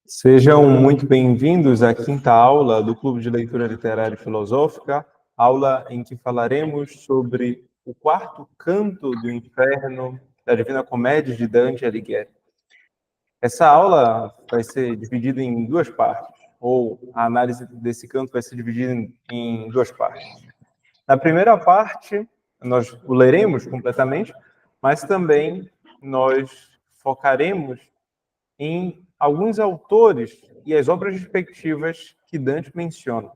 Sejam muito bem-vindos à quinta aula do Clube de Leitura Literária e Filosófica, aula em que falaremos sobre o quarto canto do Inferno da Divina Comédia de Dante Alighieri. Essa aula vai ser dividida em duas partes, ou a análise desse canto vai ser dividida em duas partes. Na primeira parte, nós o leremos completamente, mas também nós focaremos em alguns autores e as obras respectivas que Dante menciona.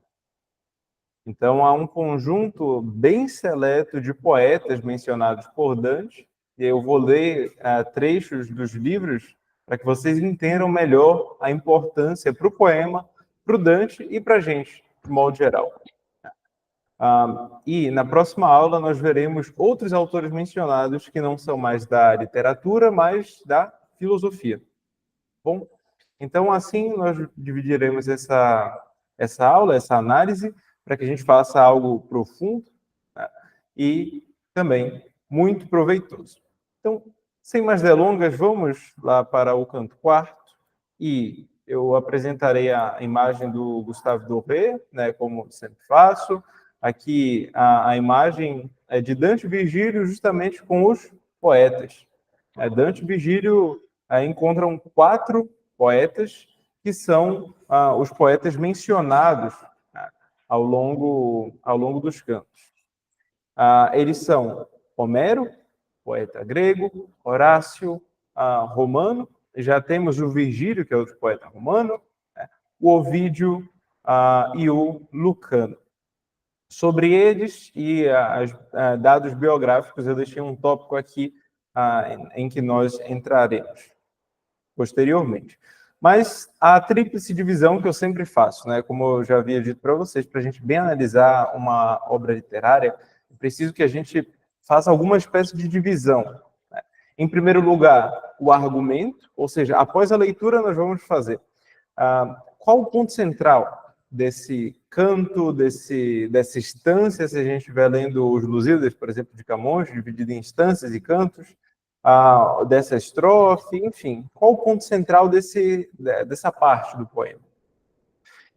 Então, há um conjunto bem seleto de poetas mencionados por Dante, e eu vou ler trechos dos livros para que vocês entendam melhor a importância para o poema, para o Dante e para a gente, de modo geral. E na próxima aula nós veremos outros autores mencionados que não são mais da literatura, mas da filosofia. Bom, então assim nós dividiremos essa aula, essa análise, para que a gente faça algo profundo, né, e também muito proveitoso. Então, sem mais delongas, vamos lá para o canto quarto e eu apresentarei a imagem do Gustave Doré, né, como sempre faço. Aqui a imagem é de Dante e Virgílio justamente com os poetas. Dante e Virgílio encontram 4 poetas que são os poetas mencionados ao longo dos cantos. Eles são Homero, poeta grego, Horácio, romano, já temos o Virgílio, que é outro poeta romano, né, o Ovídio e o Lucano. Sobre eles e dados biográficos, eu deixei um tópico aqui em que nós entraremos posteriormente. Mas a tríplice divisão que eu sempre faço, né? Como eu já havia dito para vocês, para a gente bem analisar uma obra literária, é preciso que a gente faça alguma espécie de divisão, né? Em primeiro lugar, o argumento, ou seja, após a leitura nós vamos fazer qual o ponto central desse canto, dessa instância, se a gente estiver lendo os Lusíadas, por exemplo, de Camões, dividido em instâncias e cantos, dessa estrofe, enfim, qual o ponto central dessa parte do poema?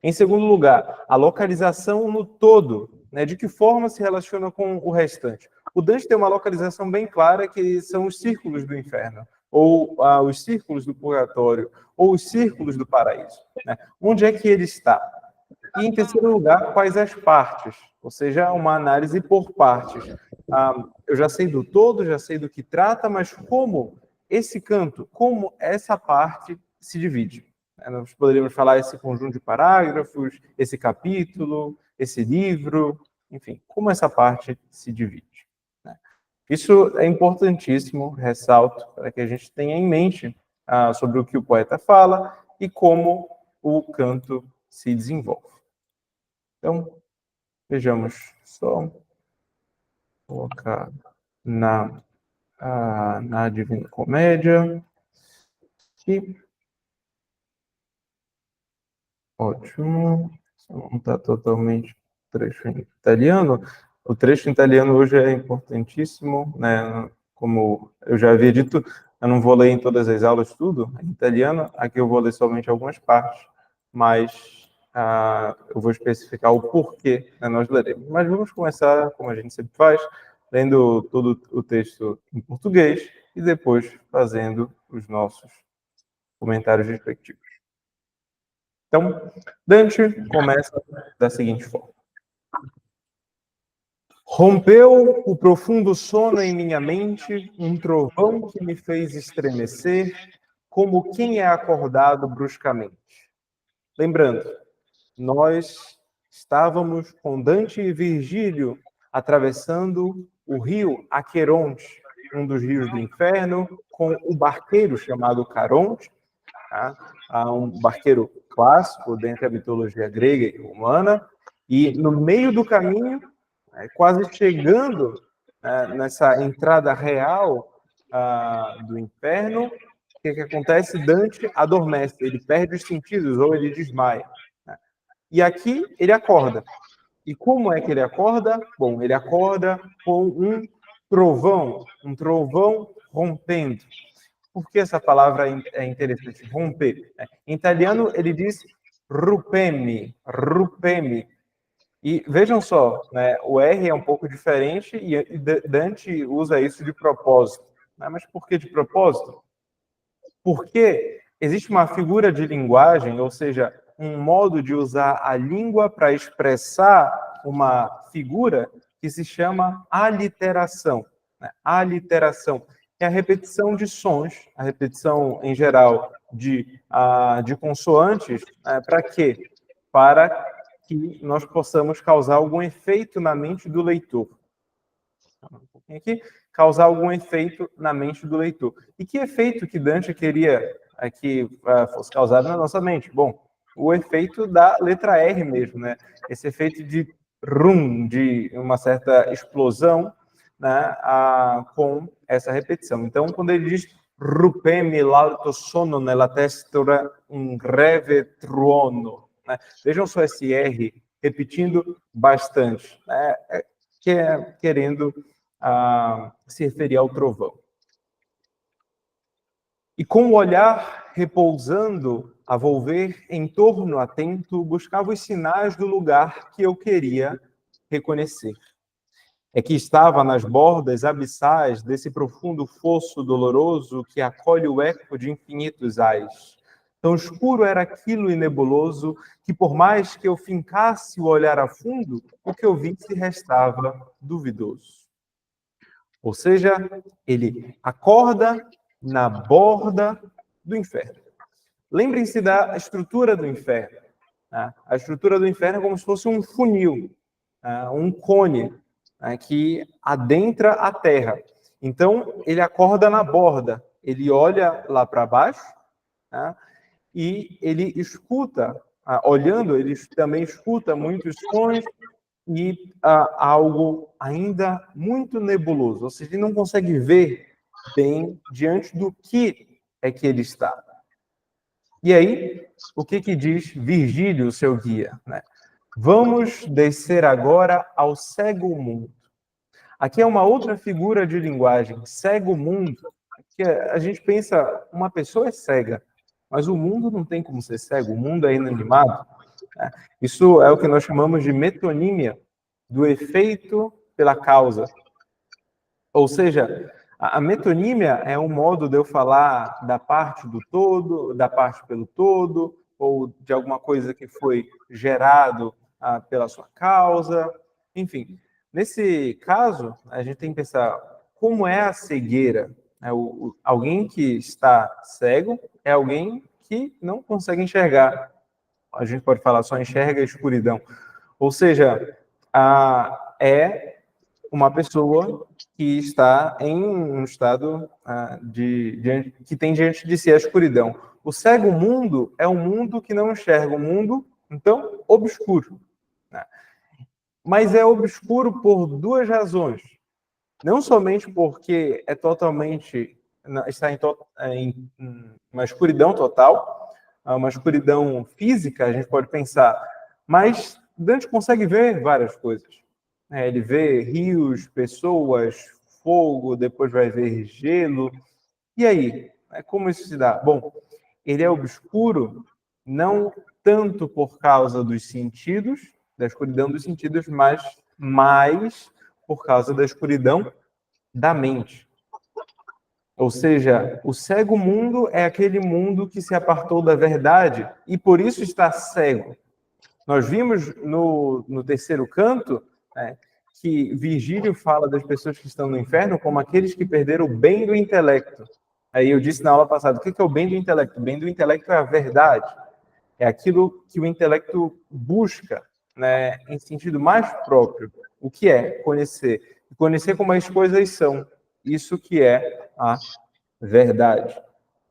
Em segundo lugar, a localização no todo, né, de que forma se relaciona com o restante. O Dante tem uma localização bem clara, que são os círculos do inferno, ou os círculos do purgatório, ou os círculos do paraíso, né? Onde é que ele está? E, em terceiro lugar, quais as partes? Ou seja, uma análise por partes. Eu já sei do todo, já sei do que trata, mas como esse canto, como essa parte se divide? Nós poderíamos falar esse conjunto de parágrafos, esse capítulo, esse livro, enfim, como essa parte se divide, né? Isso é importantíssimo, ressalto, para que a gente tenha em mente sobre o que o poeta fala e como o canto se desenvolve. Então, vejamos só, colocar na Divina Comédia. Aqui. Ótimo. Não está totalmente trecho em italiano. O trecho em italiano hoje é importantíssimo, né? Como eu já havia dito, eu não vou ler em todas as aulas tudo em italiano. Aqui eu vou ler somente algumas partes, mas eu vou especificar o porquê, né, nós leremos. Mas vamos começar, como a gente sempre faz, lendo todo o texto em português e depois fazendo os nossos comentários respectivos. Então, Dante começa da seguinte forma. Rompeu o profundo sono em minha mente um trovão que me fez estremecer, como quem é acordado bruscamente. Lembrando, nós estávamos com Dante e Virgílio atravessando o rio Aqueronte, um dos rios do inferno, com o barqueiro chamado Caronte, um barqueiro clássico dentro da mitologia grega e romana, e no meio do caminho, quase chegando nessa entrada real do inferno, o que acontece? Dante adormece, ele perde os sentidos ou ele desmaia. E aqui ele acorda. E como é que ele acorda? Bom, ele acorda com um trovão rompendo. Por que essa palavra é interessante? Romper. Em italiano, ele diz rupemi, rupemi. E vejam só, né, o R é um pouco diferente e Dante usa isso de propósito. Né? Mas por que de propósito? Porque existe uma figura de linguagem, ou seja, um modo de usar a língua para expressar uma figura que se chama aliteração. Né? Aliteração é a repetição de sons, a repetição, em geral, de consoantes. Para quê? Para que nós possamos causar algum efeito na mente do leitor. Um pouquinho aqui, causar algum efeito na mente do leitor. E que efeito que Dante queria que fosse causado na nossa mente? Bom, o efeito da letra R mesmo, né? Esse efeito de rum, de uma certa explosão, né? Com essa repetição. Então, quando ele diz rupemi l'alto sono nella testa un greve truono, né? Vejam só esse R repetindo bastante, né? Querendo se referir ao trovão. E com o olhar repousando a volver em torno atento, buscava os sinais do lugar que eu queria reconhecer. É que estava nas bordas abissais desse profundo fosso doloroso que acolhe o eco de infinitos ais. Tão escuro era aquilo e nebuloso que, por mais que eu fincasse o olhar a fundo, o que eu visse restava duvidoso. Ou seja, ele acorda na borda do inferno. Lembrem-se da estrutura do inferno. Né? A estrutura do inferno é como se fosse um funil, um cone, que adentra a terra. Então, ele acorda na borda, ele olha lá para baixo, né? E ele escuta, olhando, ele também escuta muitos sons, e algo ainda muito nebuloso, ou seja, ele não consegue ver bem diante do que é que ele está. E aí, o que diz Virgílio, seu guia? Né? Vamos descer agora ao cego mundo. Aqui é uma outra figura de linguagem, cego mundo, que a gente pensa, uma pessoa é cega, mas o mundo não tem como ser cego, o mundo é inanimado. Né? Isso é o que nós chamamos de metonímia, do efeito pela causa. Ou seja, a metonímia é um modo de eu falar da parte do todo, da parte pelo todo, ou de alguma coisa que foi gerado pela sua causa. Enfim, nesse caso, a gente tem que pensar como é a cegueira. Alguém que está cego é alguém que não consegue enxergar. A gente pode falar só enxerga a escuridão. Ou seja, é uma pessoa que está em um estado que tem diante de si a escuridão. O cego mundo é um mundo que não enxerga, um mundo, então, obscuro. Né? Mas é obscuro por duas razões. Não somente porque é totalmente está em uma escuridão total, uma escuridão física, a gente pode pensar, mas Dante consegue ver várias coisas. Ele vê rios, pessoas, fogo, depois vai ver gelo. E aí? Como isso se dá? Bom, ele é obscuro não tanto por causa dos sentidos, da escuridão dos sentidos, mas mais por causa da escuridão da mente. Ou seja, o cego mundo é aquele mundo que se apartou da verdade e por isso está cego. Nós vimos no terceiro canto, né, que Virgílio fala das pessoas que estão no inferno como aqueles que perderam o bem do intelecto. Aí eu disse na aula passada, o que é o bem do intelecto? O bem do intelecto é a verdade. É aquilo que o intelecto busca, né, em sentido mais próprio. O que é? Conhecer. Conhecer como as coisas são. Isso que é a verdade.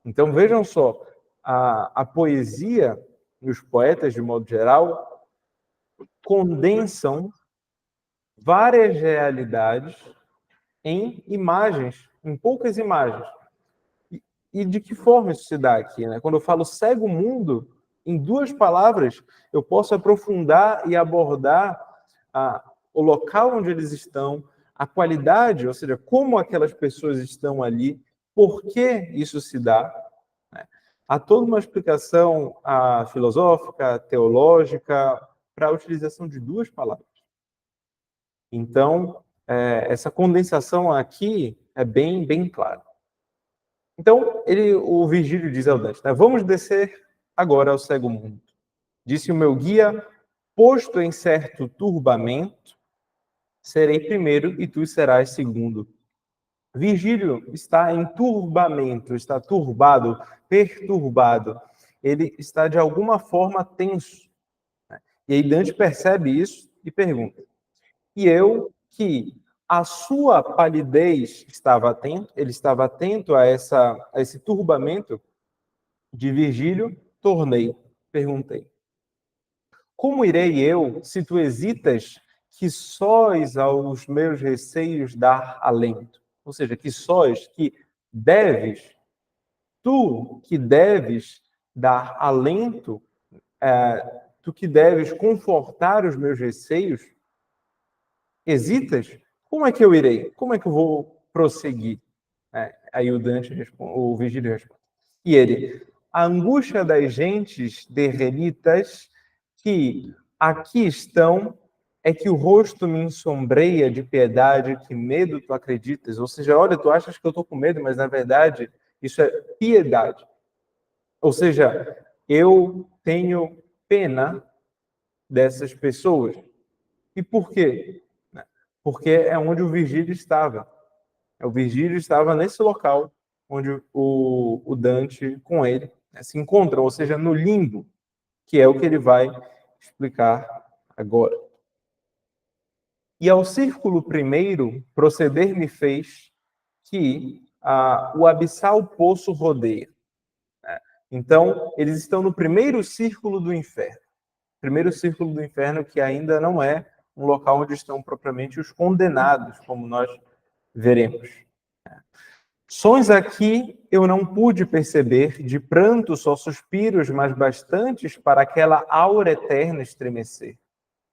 Então, vejam só, a poesia e os poetas, de modo geral, condensam várias realidades em imagens, em poucas imagens. E de que forma isso se dá aqui? Né? Quando eu falo cego mundo, em duas palavras, eu posso aprofundar e abordar o local onde eles estão, a qualidade, ou seja, como aquelas pessoas estão ali, por que isso se dá. Há toda uma explicação filosófica, teológica, para a utilização de duas palavras. Então, essa condensação aqui é bem clara. Então, o Virgílio diz ao Dante, né? Vamos descer agora ao cego mundo. Disse o meu guia, posto em certo turbamento, serei primeiro e tu serás segundo. Virgílio está em turbamento, está turbado, perturbado. Ele está, de alguma forma, tenso. E aí Dante percebe isso e pergunta, e eu, que a sua palidez estava atento, ele estava atento a esse turbamento de Virgílio, perguntei. Como irei eu, se tu hesitas, que sóis aos meus receios dar alento? Ou seja, que sóis, que deves, tu que deves dar alento, tu que deves confortar os meus receios, hesitas? Como é que eu irei? Como é que eu vou prosseguir? Aí o Virgílio responde. E ele, a angústia das gentes derrelitas que aqui estão é que o rosto me ensombreia de piedade, que medo tu acreditas. Ou seja, olha, tu achas que eu estou com medo, mas na verdade isso é piedade. Ou seja, eu tenho pena dessas pessoas. E por quê? Porque é onde o Virgílio estava. O Virgílio estava nesse local onde o Dante com ele se encontram, ou seja, no limbo, que é o que ele vai explicar agora. E ao círculo primeiro, proceder me fez que o abissal poço rodeia. Então, eles estão no primeiro círculo do inferno. Primeiro círculo do inferno que ainda não é um local onde estão propriamente os condenados, como nós veremos. Sons aqui eu não pude perceber, de pranto só suspiros, mas bastantes para aquela aura eterna estremecer.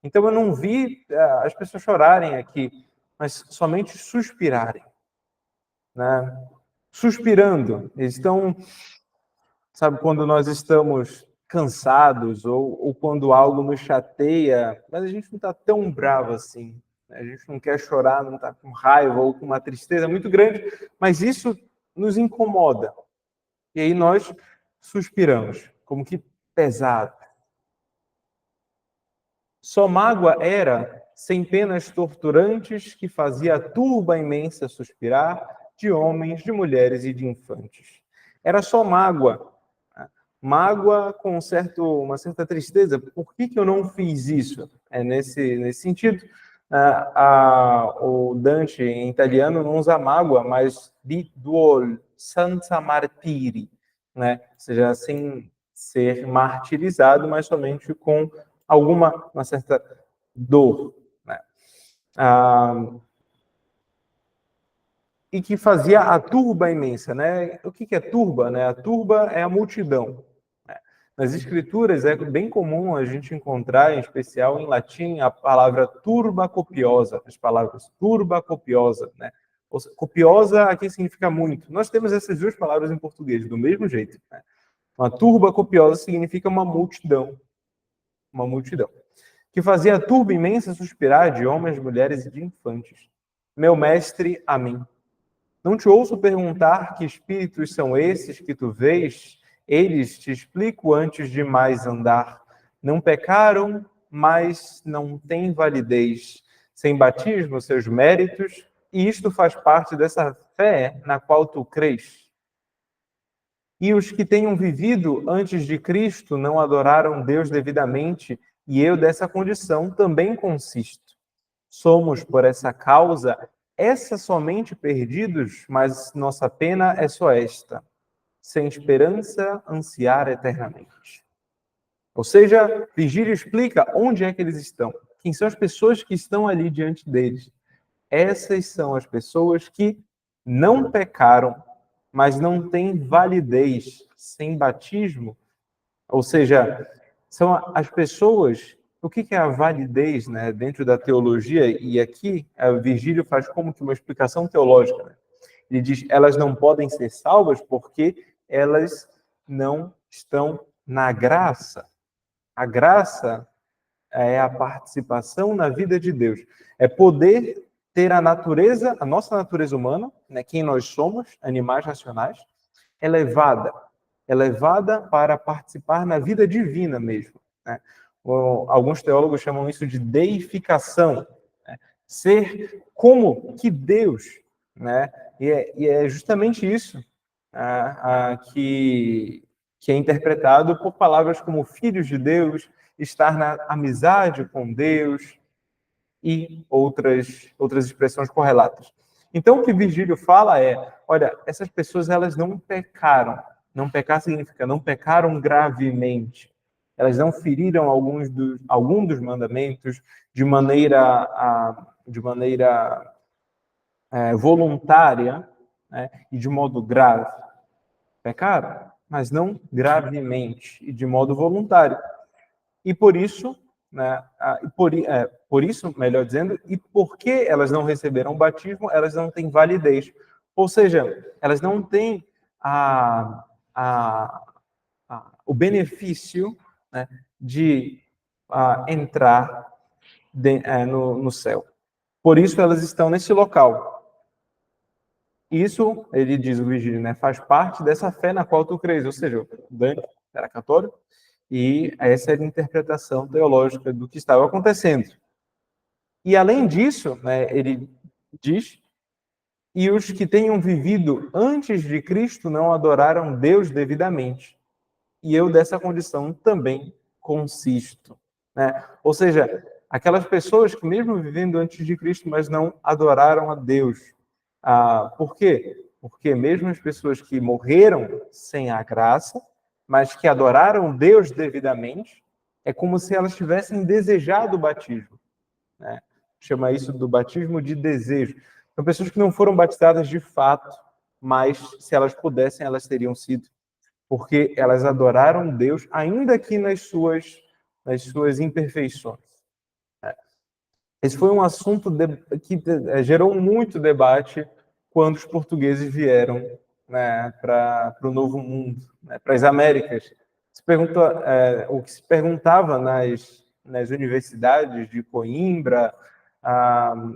Então eu não vi as pessoas chorarem aqui, mas somente suspirarem. Né? Suspirando. Eles estão, sabe, quando nós estamos cansados ou quando algo nos chateia, mas a gente não está tão bravo assim. A gente não quer chorar, não está com raiva ou com uma tristeza muito grande, mas isso nos incomoda. E aí nós suspiramos, como que pesado. Só mágoa era, sem penas torturantes, que fazia a turba imensa suspirar, de homens, de mulheres e de infantes. Era só mágoa. Mágoa com uma certa tristeza. Por que eu não fiz isso? Nesse sentido. O Dante, em italiano, não usa mágoa, mas di duol, senza martiri, né? Ou seja, sem ser martirizado, mas somente com uma certa dor. Né? E que fazia a turba imensa. Né? O que é turba? Né? A turba é a multidão. Nas escrituras é bem comum a gente encontrar, em especial em latim, a palavra turba copiosa, as palavras turba copiosa, né? Copiosa aqui significa muito. Nós temos essas duas palavras em português, do mesmo jeito. Né? Uma turba copiosa significa uma multidão, que fazia a turba imensa suspirar de homens, mulheres e de infantes. Meu mestre, a mim. Não te ouço perguntar que espíritos são esses que tu vês. Eles, te explico antes de mais andar, não pecaram, mas não têm validez. Sem batismo, seus méritos, e isto faz parte dessa fé na qual tu crês. E os que tenham vivido antes de Cristo não adoraram Deus devidamente, e eu dessa condição também consisto. Somos, por essa causa, somente perdidos, mas nossa pena é só esta: sem esperança, ansiar eternamente. Ou seja, Virgílio explica onde é que eles estão. Quem são as pessoas que estão ali diante deles? Essas são as pessoas que não pecaram, mas não têm validez, sem batismo. Ou seja, são as pessoas... O que é a validez, né, dentro da teologia? E aqui, Virgílio faz como que uma explicação teológica. Né? Ele diz, elas não podem ser salvas porque elas não estão na graça. A graça é a participação na vida de Deus. É poder ter a natureza, a nossa natureza humana, né, quem nós somos, animais racionais, elevada para participar na vida divina mesmo, né? Alguns teólogos chamam isso de deificação, né? Ser como que Deus, né? E é justamente isso que é interpretado por palavras como filhos de Deus, estar na amizade com Deus e outras expressões correlatas. Então, o que Virgílio fala é, olha, essas pessoas elas não pecaram. Não pecar significa não pecaram gravemente. Elas não feriram algum dos mandamentos de maneira voluntária, né, e de modo grave. Pecaram, mas não gravemente e de modo voluntário. E por isso, né, por isso, melhor dizendo, e porque elas não receberam o batismo, elas não têm validez. Ou seja, elas não têm o benefício, né, de entrar no céu. Por isso elas estão nesse local. Isso, ele diz o Virgílio, né, faz parte dessa fé na qual tu crês. Ou seja, Dante era católico, e essa era a interpretação teológica do que estava acontecendo. E além disso, né, ele diz, e os que tenham vivido antes de Cristo não adoraram Deus devidamente. E eu dessa condição também consisto, né? Ou seja, aquelas pessoas que mesmo vivendo antes de Cristo, mas não adoraram a Deus. Por quê? Porque mesmo as pessoas que morreram sem a graça, mas que adoraram Deus devidamente, é como se elas tivessem desejado o batismo, né? Chama isso do batismo de desejo. São pessoas que não foram batizadas de fato, mas se elas pudessem, elas teriam sido, porque elas adoraram Deus, ainda que nas suas imperfeições. Esse foi um assunto que gerou muito debate quando os portugueses vieram, né, para o Novo Mundo, né, para as Américas. O que se perguntava nas universidades de Coimbra,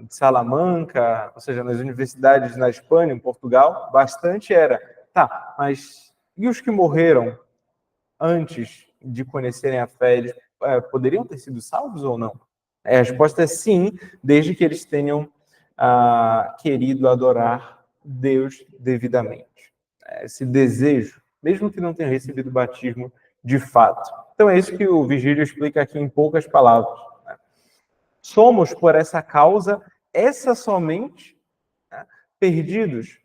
de Salamanca, ou seja, nas universidades na Espanha, em Portugal, bastante era, tá, mas e os que morreram antes de conhecerem a fé, eles poderiam ter sido salvos ou não? A resposta é sim, desde que eles tenham querido adorar Deus devidamente. Esse desejo, mesmo que não tenham recebido o batismo de fato. Então é isso que o Virgílio explica aqui em poucas palavras. Somos, por essa causa, essa somente, perdidos,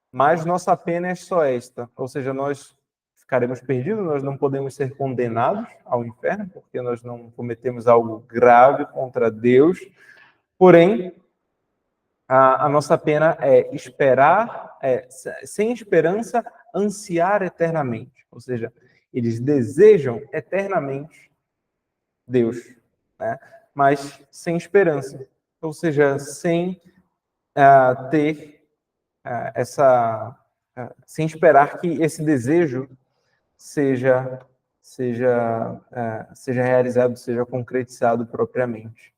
mas nossa pena é só esta. Ou seja, nós ficaremos perdidos, nós não podemos ser condenados ao inferno, porque nós não cometemos algo grave contra Deus. Porém, a nossa pena é esperar, sem esperança, ansiar eternamente. Ou seja, eles desejam eternamente Deus, né? Mas sem esperança. Ou seja, sem ter sem esperar que esse desejo seja realizado, seja concretizado propriamente.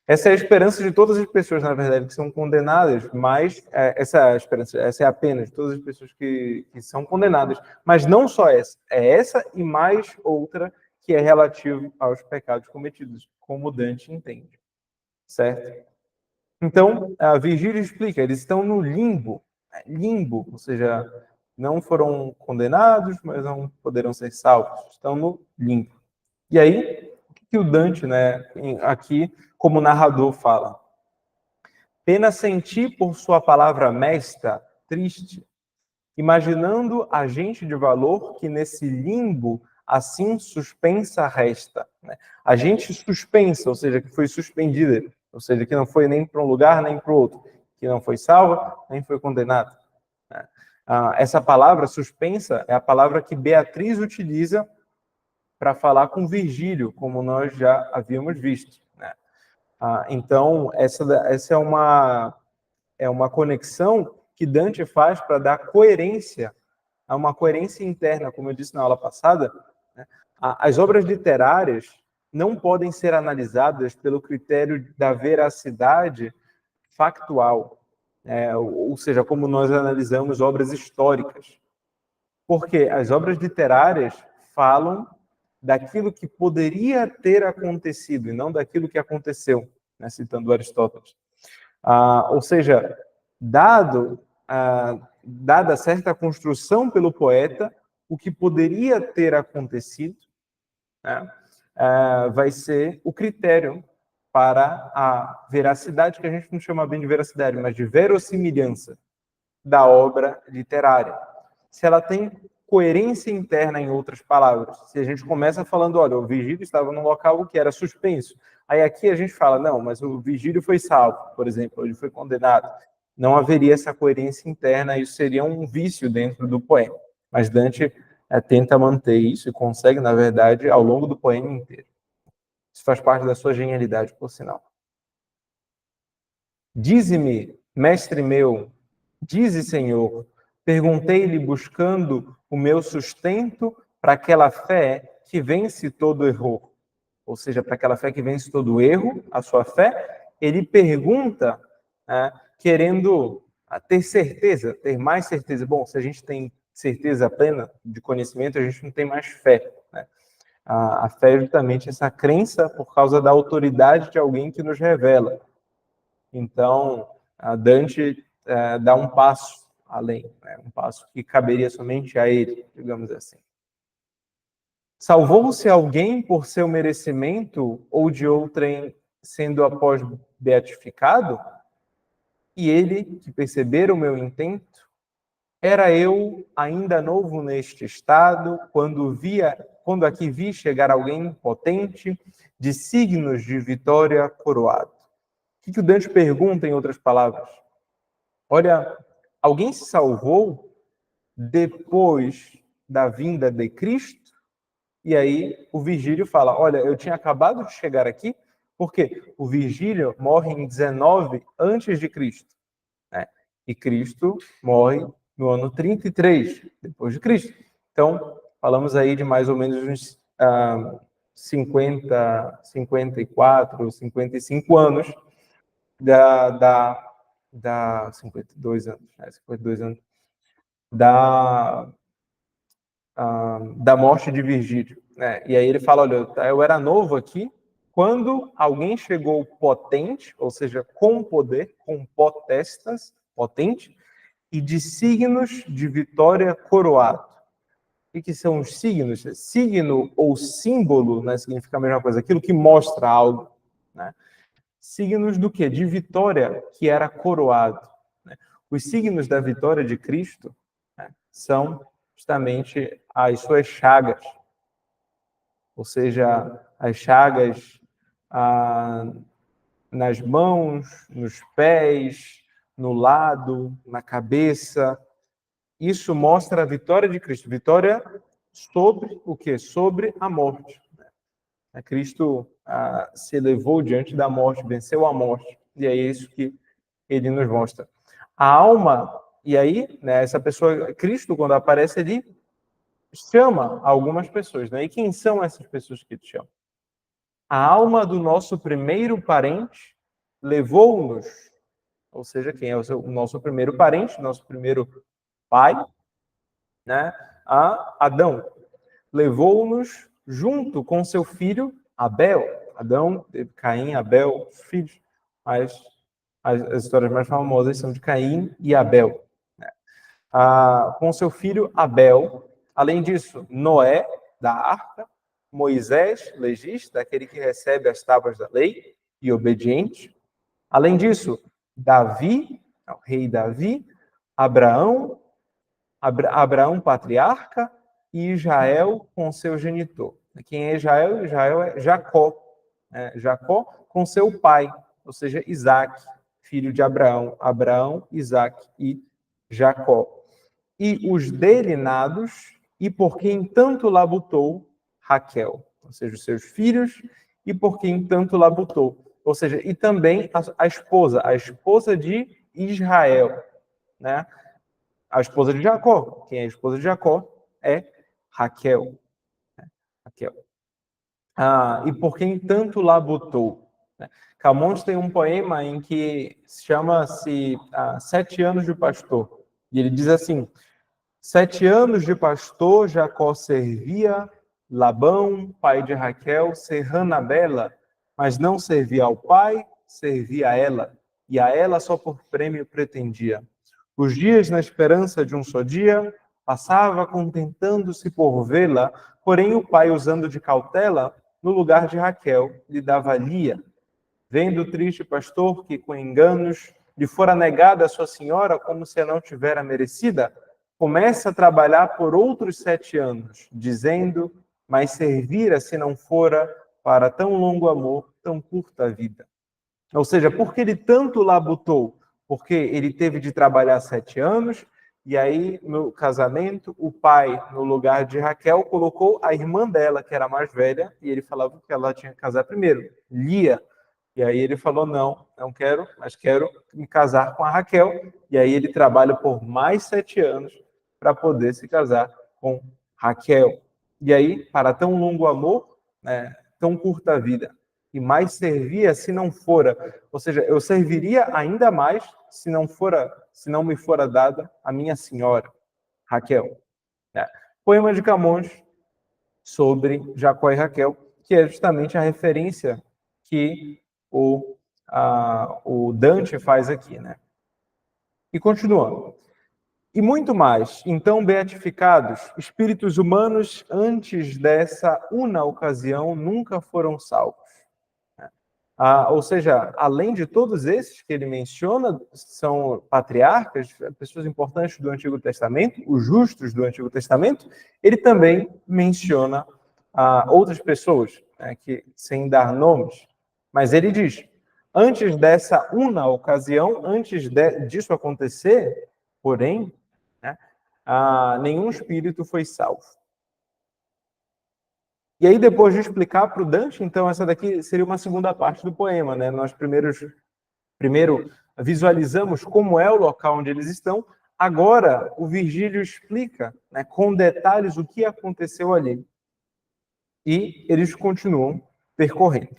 Essa é a esperança de todas as pessoas, na verdade, que são condenadas, mas essa é a pena de todas as pessoas que são condenadas. Mas não só essa, é essa e mais outra que é relativo aos pecados cometidos, como Dante entende. Certo? Então, a Virgílio explica, eles estão no limbo, ou seja, não foram condenados, mas não poderão ser salvos, estão no limbo. E aí, o que o Dante, né, aqui, como narrador, fala? Pena senti por sua palavra mesta, triste, imaginando a gente de valor que nesse limbo assim suspensa resta. Né? A gente suspensa, ou seja, que foi suspendida, ou seja, que não foi nem para um lugar nem para o outro, que não foi salva nem foi condenada. Né? Essa palavra suspensa é a palavra que Beatriz utiliza para falar com Virgílio, como nós já havíamos visto. Né? Então, essa é uma conexão que Dante faz para dar coerência, a uma coerência interna, como eu disse na aula passada, né? As obras literárias não podem ser analisadas pelo critério da veracidade factual, ou seja, como nós analisamos obras históricas. Porque as obras literárias falam daquilo que poderia ter acontecido e não daquilo que aconteceu, né? Citando Aristóteles. Ou seja, dada certa construção pelo poeta, o que poderia ter acontecido, né, vai ser o critério para a veracidade, que a gente não chama bem de veracidade, mas de verossimilhança da obra literária. Se ela tem coerência interna, em outras palavras. Se a gente começa falando, olha, o Vigílio estava num local que era suspenso. Aí aqui a gente fala, não, mas o Vigílio foi salvo, por exemplo, ele foi condenado. Não haveria essa coerência interna, isso seria um vício dentro do poema. Mas Dante tenta manter isso e consegue, na verdade, ao longo do poema inteiro. Isso faz parte da sua genialidade, por sinal. Dize-me, mestre meu, dize, Senhor, perguntei-lhe buscando o meu sustento para aquela fé que vence todo erro. Ou seja, para aquela fé que vence todo erro, a sua fé, ele pergunta, querendo ter certeza, ter mais certeza. Bom, se a gente tem certeza plena de conhecimento, a gente não tem mais fé, né? A fé é justamente essa crença por causa da autoridade de alguém que nos revela. Então, a Dante dá um passo além, né? Um passo que caberia somente a ele, digamos assim. Salvou-se alguém por seu merecimento ou de outrem sendo após beatificado? E ele, que percebera o meu intento, era eu ainda novo neste estado, quando aqui vi chegar alguém potente, de signos de vitória coroado. O que o Dante pergunta, em outras palavras? Olha, alguém se salvou depois da vinda de Cristo? E aí o Virgílio fala, olha, eu tinha acabado de chegar aqui, porque o Virgílio morre em 19 antes de Cristo, né? E Cristo morre no ano 33 depois de Cristo. Então, falamos aí de mais ou menos uns 50, 54, 55 anos da 52 anos, né? 52 anos da morte de Virgílio, né? E aí ele fala, olha, eu era novo aqui quando alguém chegou potente, ou seja, com poder, com potestas, potente, e de signos de vitória coroado. O que são os signos? Signo ou símbolo, né, significa a mesma coisa, aquilo que mostra algo, né? Signos do quê? De vitória que era coroado, né? Os signos da vitória de Cristo, né, são justamente as suas chagas, ou seja, as chagas nas mãos, nos pés, no lado, na cabeça. Isso mostra a vitória de Cristo, vitória sobre o quê? Sobre a morte. Cristo se elevou diante da morte, venceu a morte, e é isso que ele nos mostra. A alma, e aí, né, essa pessoa, Cristo, quando aparece, ele chama algumas pessoas, né? E quem são essas pessoas que ele chama? A alma do nosso primeiro parente levou-nos, ou seja, quem é o nosso primeiro parente, nosso primeiro pai, né? A Adão. Levou-nos junto com seu filho Abel. Adão teve Caim, Abel, filhos. Mas as histórias mais famosas são de Caim e Abel, né? Com seu filho Abel. Além disso, Noé, da arca, Moisés, legista, aquele que recebe as tábuas da lei e obediente. Além disso, Davi, o rei Davi, Abraão, patriarca, e Israel com seu genitor. Quem é Israel? Israel é Jacó. Jacó com seu pai, ou seja, Isaac, filho de Abraão. Abraão, Isaac e Jacó. E os dele nados, e por quem tanto labutou, Raquel. Ou seja, os seus filhos, e por quem tanto labutou. Ou seja, e também a esposa de Israel, né, a esposa de Jacó. Quem é a esposa de Jacó? É Raquel. Raquel. E por quem tanto labutou. Camões tem um poema em que chama-se 7 anos de pastor. E ele diz assim: 7 anos de pastor Jacó servia Labão, pai de Raquel, serrana bela, mas não servia ao pai, servia a ela, e a ela só por prêmio pretendia. Os dias na esperança de um só dia, passava contentando-se por vê-la, porém o pai, usando de cautela, no lugar de Raquel, lhe dava Lia. Vendo o triste pastor que, com enganos, lhe fora negada a sua senhora como se a não tivera merecida, começa a trabalhar por outros 7 anos, dizendo, mas servira se não fora para tão longo amor, tão curta vida. Ou seja, porque ele tanto labutou? Porque ele teve de trabalhar 7 anos, e aí, no casamento, o pai, no lugar de Raquel, colocou a irmã dela, que era mais velha, e ele falava que ela tinha que casar primeiro, Lia. E aí ele falou, não quero, mas quero me casar com a Raquel. E aí ele trabalha por mais 7 anos para poder se casar com Raquel. E aí, para tão longo amor, né, tão curta vida, e mais servia se não fora. Ou seja, eu serviria ainda mais se não me fora dada a minha senhora, Raquel. Poema de Camões sobre Jacó e Raquel, que é justamente a referência que o Dante faz aqui, né? E continuando. E muito mais. Então, beatificados, espíritos humanos, antes dessa una ocasião, nunca foram salvos. Ou seja, além de todos esses que ele menciona, são patriarcas, pessoas importantes do Antigo Testamento, os justos do Antigo Testamento, ele também menciona outras pessoas, né, que, sem dar nomes, mas ele diz, antes dessa una ocasião, antes disso acontecer, porém, né, nenhum espírito foi salvo. E aí, depois de explicar para o Dante, então, essa daqui seria uma segunda parte do poema, né? Nós primeiro visualizamos como é o local onde eles estão, agora o Virgílio explica, né, com detalhes o que aconteceu ali. E eles continuam percorrendo.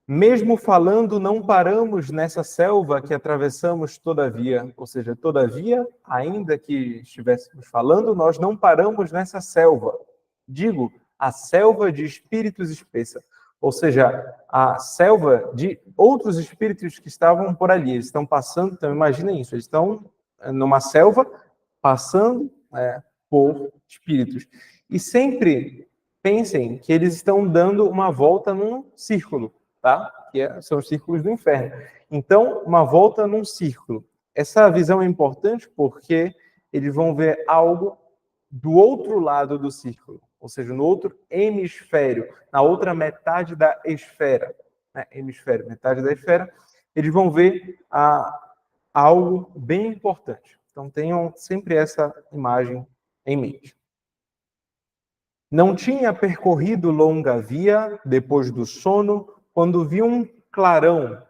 Mesmo falando, não paramos nessa selva que atravessamos todavia. Ou seja, todavia, ainda que estivéssemos falando, nós não paramos nessa selva. Digo, a selva de espíritos espessa. Ou seja, a selva de outros espíritos que estavam por ali. Eles estão passando, então imagina isso, eles estão numa selva passando por espíritos. E sempre pensem que eles estão dando uma volta num círculo, tá? São os círculos do inferno. Então, uma volta num círculo. Essa visão é importante porque eles vão ver algo do outro lado do círculo, ou seja, no outro hemisfério, na outra metade da esfera, né? Hemisfério, metade da esfera, eles vão ver algo bem importante. Então, tenham sempre essa imagem em mente. Não tinha percorrido longa via, depois do sono, quando vi um clarão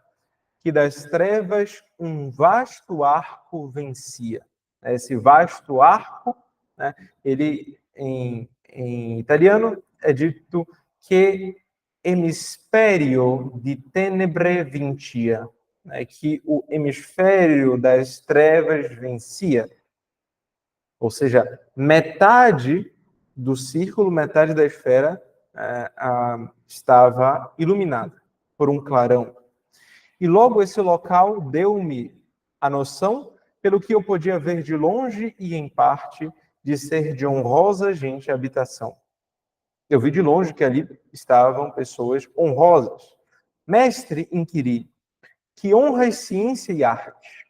que das trevas um vasto arco vencia. Esse vasto arco, né, ele em italiano é dito que hemisfério de tenebre vincia, né, que o hemisfério das trevas vencia. Ou seja, metade do círculo, metade da esfera estava iluminada por um clarão. E logo esse local deu-me a noção, pelo que eu podia ver de longe e em parte, de ser de honrosa gente a habitação. Eu vi de longe que ali estavam pessoas honrosas. Mestre, inquiri, que honras ciência e arte?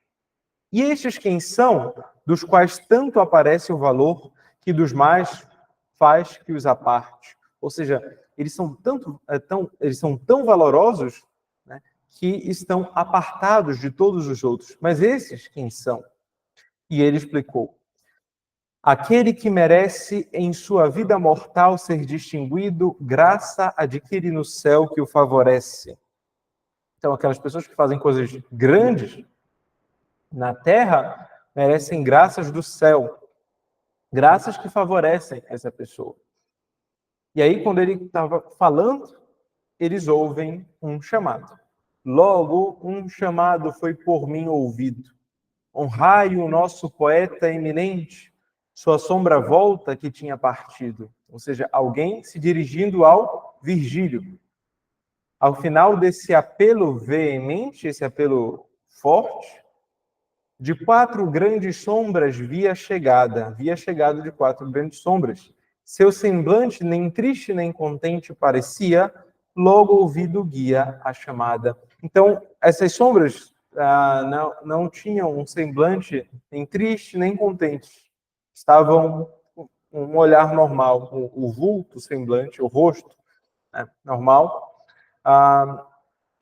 E estes quem são, dos quais tanto aparece o valor, que dos mais faz que os aparte? Ou seja, eles são tão valorosos, né, que estão apartados de todos os outros. Mas esses quem são? E ele explicou: aquele que merece em sua vida mortal ser distinguido, graça adquire no céu que o favorece. Então, aquelas pessoas que fazem coisas grandes, na terra merecem graças do céu, graças que favorecem essa pessoa. E aí, quando ele estava falando, eles ouvem um chamado. Logo, um chamado foi por mim ouvido. Honrai o nosso poeta eminente, sua sombra volta que tinha partido. Ou seja, alguém se dirigindo ao Virgílio. Ao final desse apelo veemente, esse apelo forte, de 4 grandes sombras havia chegado de 4 grandes sombras. Seu semblante nem triste nem contente parecia, logo ouvido guia a chamada. Então, essas sombras não tinham um semblante nem triste nem contente. Estavam um olhar normal, o vulto, o semblante, o rosto, né, normal.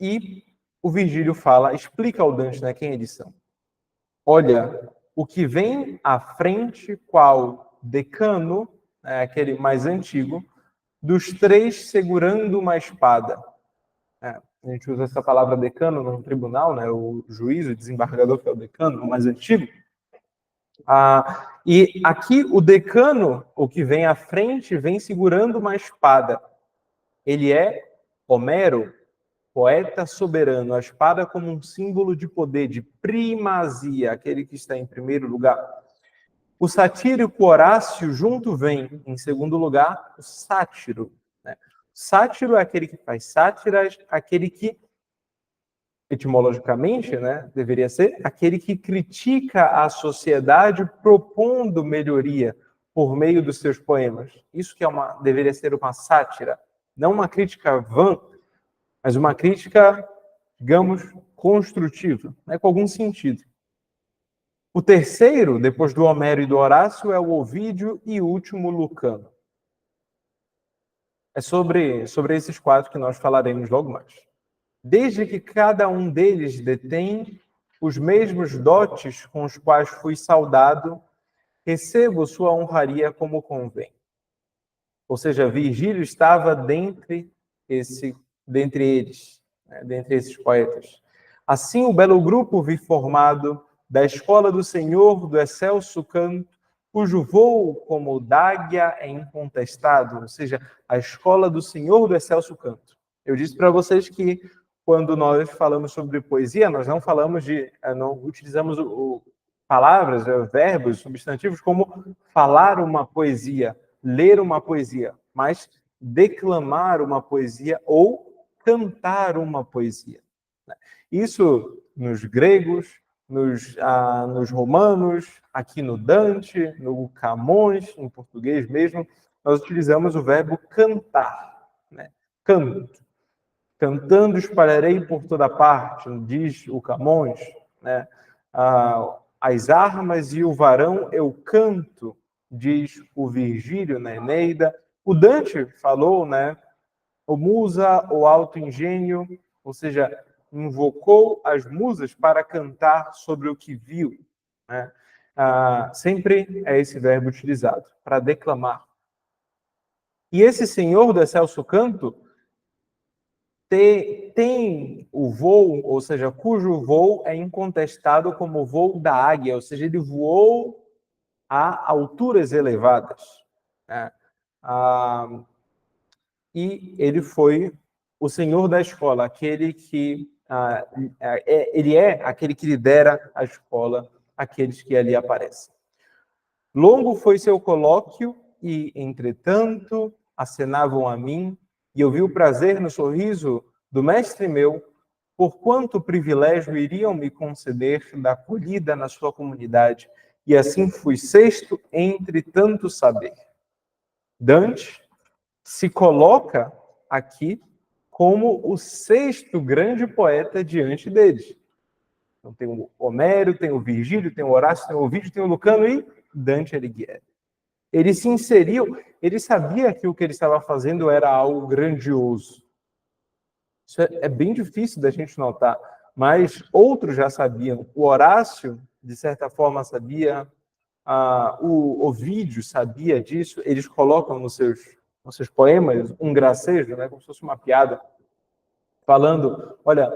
E o Virgílio explica ao Dante, né, quem eles são. Olha, o que vem à frente, qual decano, aquele mais antigo, dos 3 segurando uma espada. A gente usa essa palavra decano no tribunal, né, o juiz, o desembargador, que é o decano, o mais antigo. E aqui o decano, o que vem à frente, vem segurando uma espada. Ele é Homero, poeta soberano, a espada como um símbolo de poder, de primazia, aquele que está em primeiro lugar. O satírico Horácio junto vem, em segundo lugar, o sátiro. Né? Sátiro é aquele que faz sátiras, aquele que, etimologicamente, né, deveria ser, aquele que critica a sociedade propondo melhoria por meio dos seus poemas. Isso que deveria ser uma sátira, não uma crítica vã, mas uma crítica, digamos, construtiva, né, com algum sentido. O terceiro, depois do Homero e do Horácio, é o Ovídio e o último, Lucano. É sobre esses 4 que nós falaremos logo mais. Desde que cada um deles detém os mesmos dotes com os quais fui saudado, recebo sua honraria como convém. Ou seja, Virgílio estava dentre eles, né, dentre esses poetas. Assim, o belo grupo vi formado da escola do Senhor do excelso canto, cujo voo como dáguia é incontestado, ou seja, a escola do Senhor do excelso canto. Eu disse para vocês que quando nós falamos sobre poesia, nós não utilizamos palavras, verbos, substantivos como falar uma poesia, ler uma poesia, mas declamar uma poesia ou cantar uma poesia. Isso nos gregos, nos romanos, aqui no Dante, no Camões, em português mesmo, nós utilizamos o verbo cantar. Né? Canto. Cantando espalharei por toda parte, diz o Camões. Né? As armas e o varão eu canto, diz o Virgílio na Eneida. O Dante falou, né? O musa, o alto engenho, ou seja, invocou as musas para cantar sobre o que viu. Né? Sempre é esse verbo utilizado, para declamar. E esse senhor do excelso canto tem o voo, ou seja, cujo voo é incontestado como o voo da águia, ou seja, ele voou a alturas elevadas. Né? E ele foi o senhor da escola, aquele que ele é aquele que lidera a escola, aqueles que ali aparecem. Longo foi seu colóquio e, entretanto, acenavam a mim, e eu vi o prazer no sorriso do mestre meu, por quanto privilégio iriam me conceder da acolhida na sua comunidade, e assim fui 6º entre tanto saber. Dante se coloca aqui como o 6º grande poeta diante deles. Então tem o Homero, tem o Virgílio, tem o Horácio, tem o Ovídio, tem o Lucano e Dante Alighieri. Ele se inseriu, ele sabia que o que ele estava fazendo era algo grandioso. Isso é bem difícil da gente notar, mas outros já sabiam. O Horácio, de certa forma, sabia, o Ovídio sabia disso, eles colocam nos seus poemas um gracejo, né, como se fosse uma piada, falando, olha,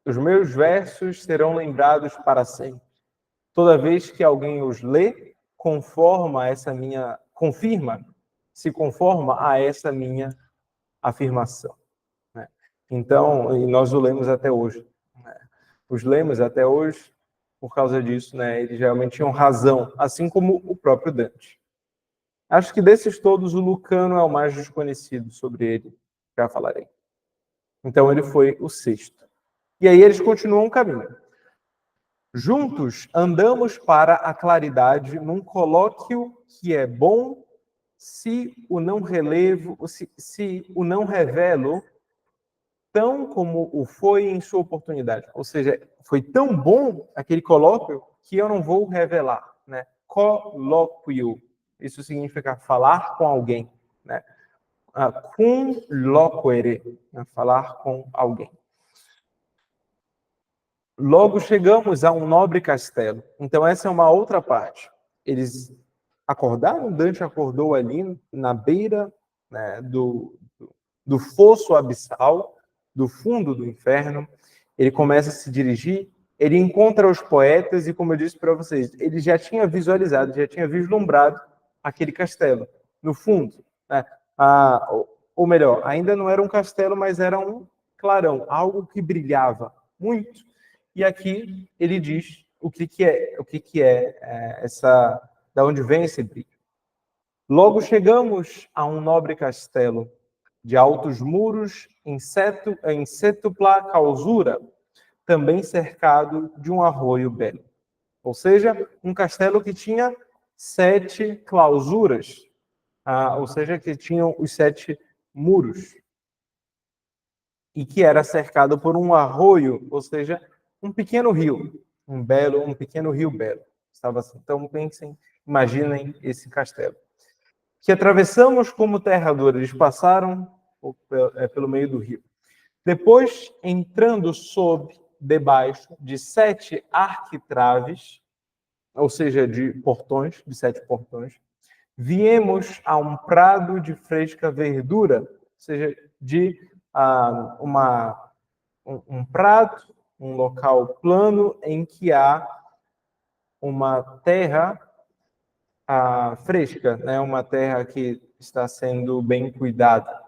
Os meus versos serão lembrados para sempre. Toda vez que alguém os lê, se conforma a essa minha afirmação. Né? Então, e nós o lemos até hoje. Né? Os lemos até hoje por causa disso, né? Eles realmente tinham razão, assim como o próprio Dante. Acho que desses todos, o Lucano é o mais desconhecido, sobre ele já falarei. Então, ele foi o sexto. E aí eles continuam o caminho. Juntos andamos para a claridade num colóquio que é bom se o não revelo tão como o foi em sua oportunidade. Ou seja, foi tão bom aquele colóquio que eu não vou revelar, né? Colóquio. Isso significa falar com alguém, né? Cum loquere, né? Falar com alguém. Logo chegamos a um nobre castelo. Então essa é uma outra parte. Eles acordaram, Dante acordou ali na beira, né, do fosso abissal, do fundo do inferno. Ele começa a se dirigir, ele encontra os poetas e, como eu disse para vocês, ele já tinha visualizado, já tinha vislumbrado aquele castelo no fundo, né? Ou melhor, ainda não era um castelo, mas era um clarão, algo que brilhava muito. E aqui ele diz o que é essa, da onde vem esse brilho. Logo chegamos a um nobre castelo de altos muros em cétupla clausura, também cercado de um arroio belo. Ou seja, um castelo que tinha 7 clausuras, ou seja, que tinham os 7 muros, e que era cercado por um arroio, ou seja, um pequeno rio, um pequeno rio belo. Estava assim. Então pensem, imaginem esse castelo. Que atravessamos como terra dura, eles passaram pelo meio do rio. Depois, entrando debaixo de 7 arquitraves, ou seja, de portões, de 7 portões, viemos a um prado de fresca verdura, ou seja, de um prado, um local plano em que há uma terra fresca, né? Uma terra que está sendo bem cuidada.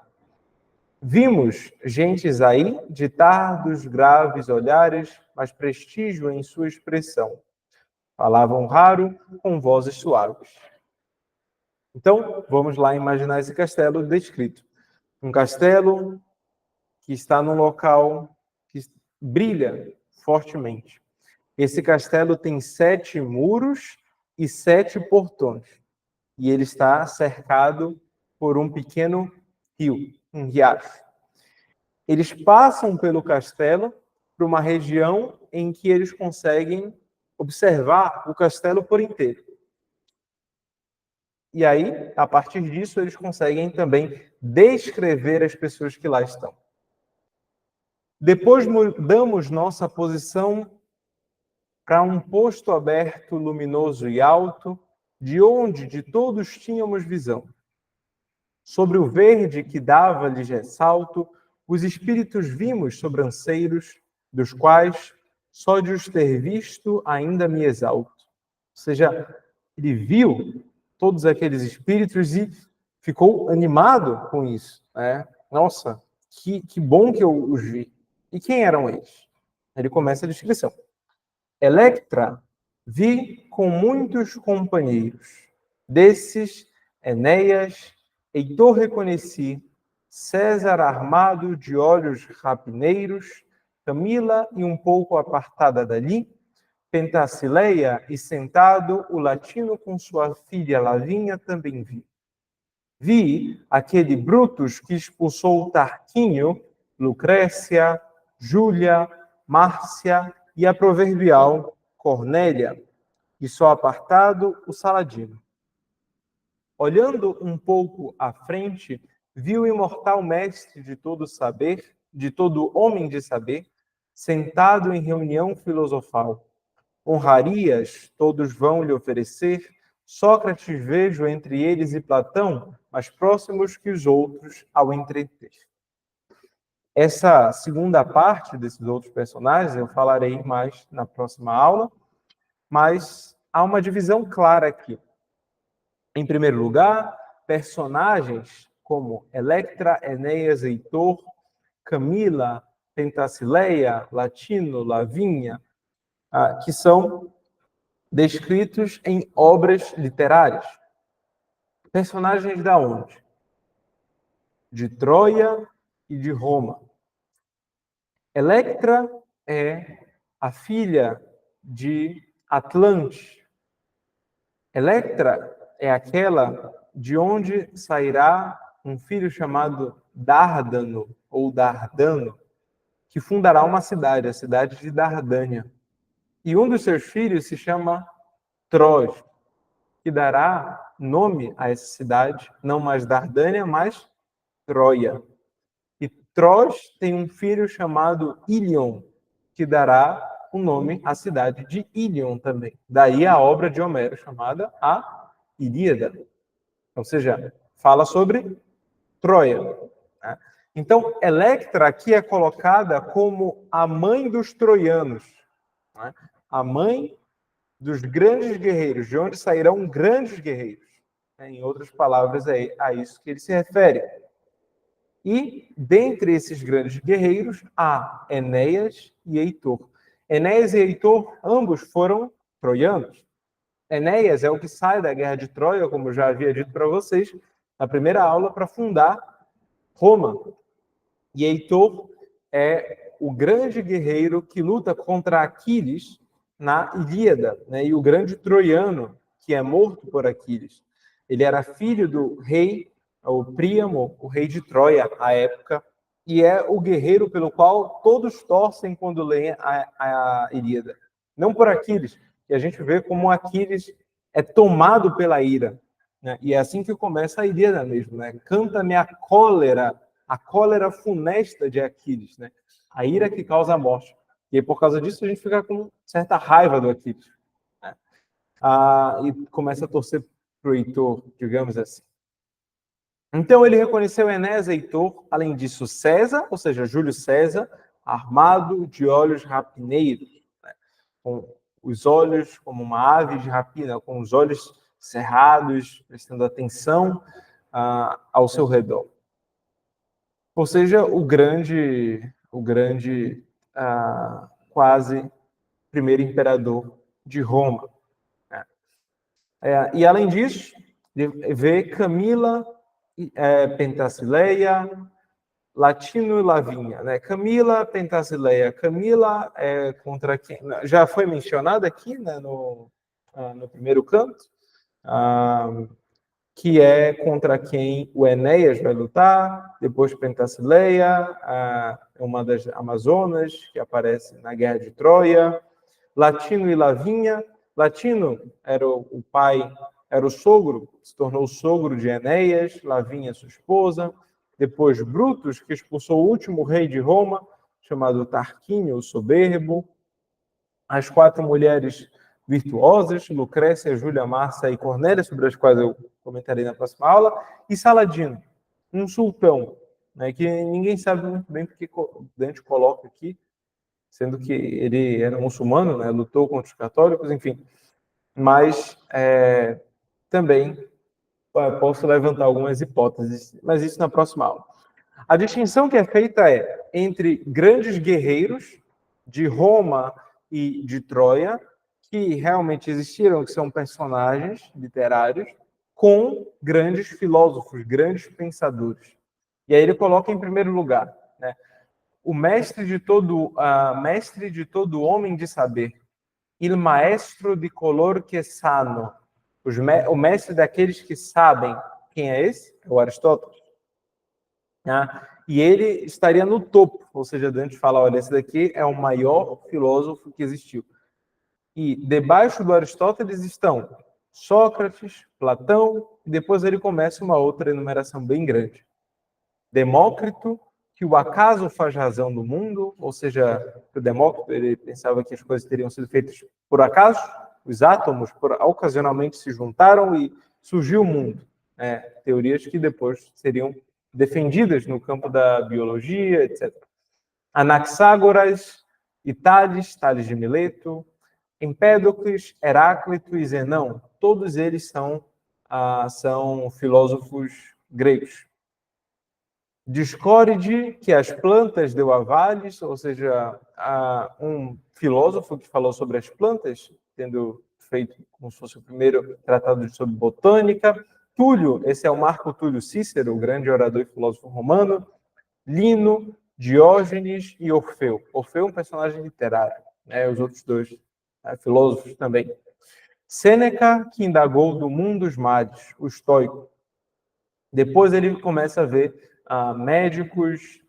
Vimos gentes aí de tardos, graves olhares, mas prestígio em sua expressão. Falavam raro, com vozes suaves. Então, vamos lá imaginar esse castelo descrito. Um castelo que está num local que brilha fortemente. Esse castelo tem 7 muros e 7 portões. E ele está cercado por um pequeno rio, um riacho. Eles passam pelo castelo para uma região em que eles conseguem observar o castelo por inteiro. E aí, a partir disso, eles conseguem também descrever as pessoas que lá estão. Depois mudamos nossa posição para um posto aberto, luminoso e alto, de onde de todos tínhamos visão. Sobre o verde que dava-lhes ressalto, os espíritos vimos sobranceiros, dos quais só de os ter visto ainda me exalto. Ou seja, ele viu todos aqueles espíritos e ficou animado com isso. Né? Nossa, que bom que eu os vi. E quem eram eles? Ele começa a descrição. Electra vi com muitos companheiros. Desses, Enéas, Heitor reconheci, César armado de olhos rapineiros, Camila e um pouco apartada dali, Pentacileia e sentado o latino com sua filha Lavínia também vi. Vi aquele Brutus que expulsou Tarquínio, Lucrécia, Júlia, Márcia e a proverbial Cornélia, e só apartado o Saladino. Olhando um pouco à frente, viu o imortal mestre de todo saber, de todo homem de saber, sentado em reunião filosofal. Honrarias todos vão lhe oferecer, Sócrates vejo entre eles e Platão, mais próximos que os outros ao entreter. Essa segunda parte desses outros personagens eu falarei mais na próxima aula, mas há uma divisão clara aqui. Em primeiro lugar, personagens como Electra, Enéas, Heitor, Camila, Penthesileia, Latino, Lavínia, que são descritos em obras literárias. Personagens da onde? De Troia e de Roma. Electra é a filha de Atlante. Electra é aquela de onde sairá um filho chamado Dárdano, ou Dardano, que fundará uma cidade, a cidade de Dardânia. E um dos seus filhos se chama Tros, que dará nome a essa cidade, não mais Dardânia, mas Troia. E Tros tem um filho chamado Ilion, que dará o nome à cidade de Ilion também. Daí a obra de Homero chamada a Ilíada. Ou seja, fala sobre Troia. Né? Então, Electra aqui é colocada como a mãe dos troianos, né? A mãe dos grandes guerreiros, de onde sairão grandes guerreiros. Em outras palavras, é a isso que ele se refere. E, dentre esses grandes guerreiros, há Enéas e Heitor. Enéas e Heitor, ambos foram troianos. Enéas é o que sai da guerra de Troia, como eu já havia dito para vocês, na primeira aula, para fundar Roma. E Heitor é o grande guerreiro que luta contra Aquiles na Ilíada, né? E o grande troiano que é morto por Aquiles. Ele era filho do rei, o Príamo, o rei de Troia à época, e é o guerreiro pelo qual todos torcem quando leem a Ilíada. Não por Aquiles, que a gente vê como Aquiles é tomado pela ira, né? E é assim que começa a Ilíada mesmo, né? Canta-me a cólera funesta de Aquiles, né? A ira que causa a morte. E aí, por causa disso, a gente fica com certa raiva do Aquiles, né? E começa a torcer para o Heitor, digamos assim. Então, ele reconheceu Enéas e Heitor, além disso, César, ou seja, Júlio César, armado de olhos rapineiros, né? Com os olhos como uma ave de rapina, com os olhos cerrados, prestando atenção ao seu redor. Ou seja, o grande quase primeiro imperador de Roma. E além disso, vê Camila, Penthesileia, Latino e Lavínia, né? Camila, Penthesileia. Camila é contra quem? Já foi mencionada aqui, né, no primeiro canto, que é contra quem o Enéas vai lutar. Depois Penthesileia, uma das Amazonas, que aparece na Guerra de Troia. Latino e Lavínia. Latino era o pai, era o sogro, se tornou sogro de Enéas, Lavínia, sua esposa. Depois Brutus, que expulsou o último rei de Roma, chamado Tarquínio, o soberbo. As 4 mulheres virtuosas, Lucrécia, Júlia, Márcia e Cornélia, sobre as quais eu comentarei na próxima aula. E Saladino, um sultão, né, que ninguém sabe muito bem porque Dante coloca aqui, sendo que ele era muçulmano, né, lutou contra os católicos, enfim. Mas também posso levantar algumas hipóteses, mas isso na próxima aula. A distinção que é feita é entre grandes guerreiros de Roma e de Troia, que realmente existiram, que são personagens literários, com grandes filósofos, grandes pensadores. E aí ele coloca em primeiro lugar, né, o mestre de todo homem de saber, il maestro di color que sano, o mestre daqueles que sabem. Quem é esse? É o Aristóteles. E ele estaria no topo, ou seja, Dante fala, olha, esse daqui é o maior filósofo que existiu. E debaixo do Aristóteles estão Sócrates, Platão, e depois ele começa uma outra enumeração bem grande. Demócrito, que o acaso faz razão do mundo, ou seja, o Demócrito ele pensava que as coisas teriam sido feitas por acaso, os átomos ocasionalmente se juntaram e surgiu o mundo. Teorias que depois seriam defendidas no campo da biologia, etc. Anaxágoras e Tales de Mileto, Empédocles, Heráclito e Zenão, todos eles são filósofos gregos. Discóride, que as plantas deu a Vales, ou seja, um filósofo que falou sobre as plantas, tendo feito como se fosse o primeiro tratado sobre botânica. Túlio, esse é o Marco Túlio Cícero, o grande orador e filósofo romano. Lino, Diógenes e Orfeu. Orfeu é um personagem literário, né? Os outros dois filósofos também. Sêneca, que indagou do mundo dos mares, o estoico. Depois ele começa a ver médicos,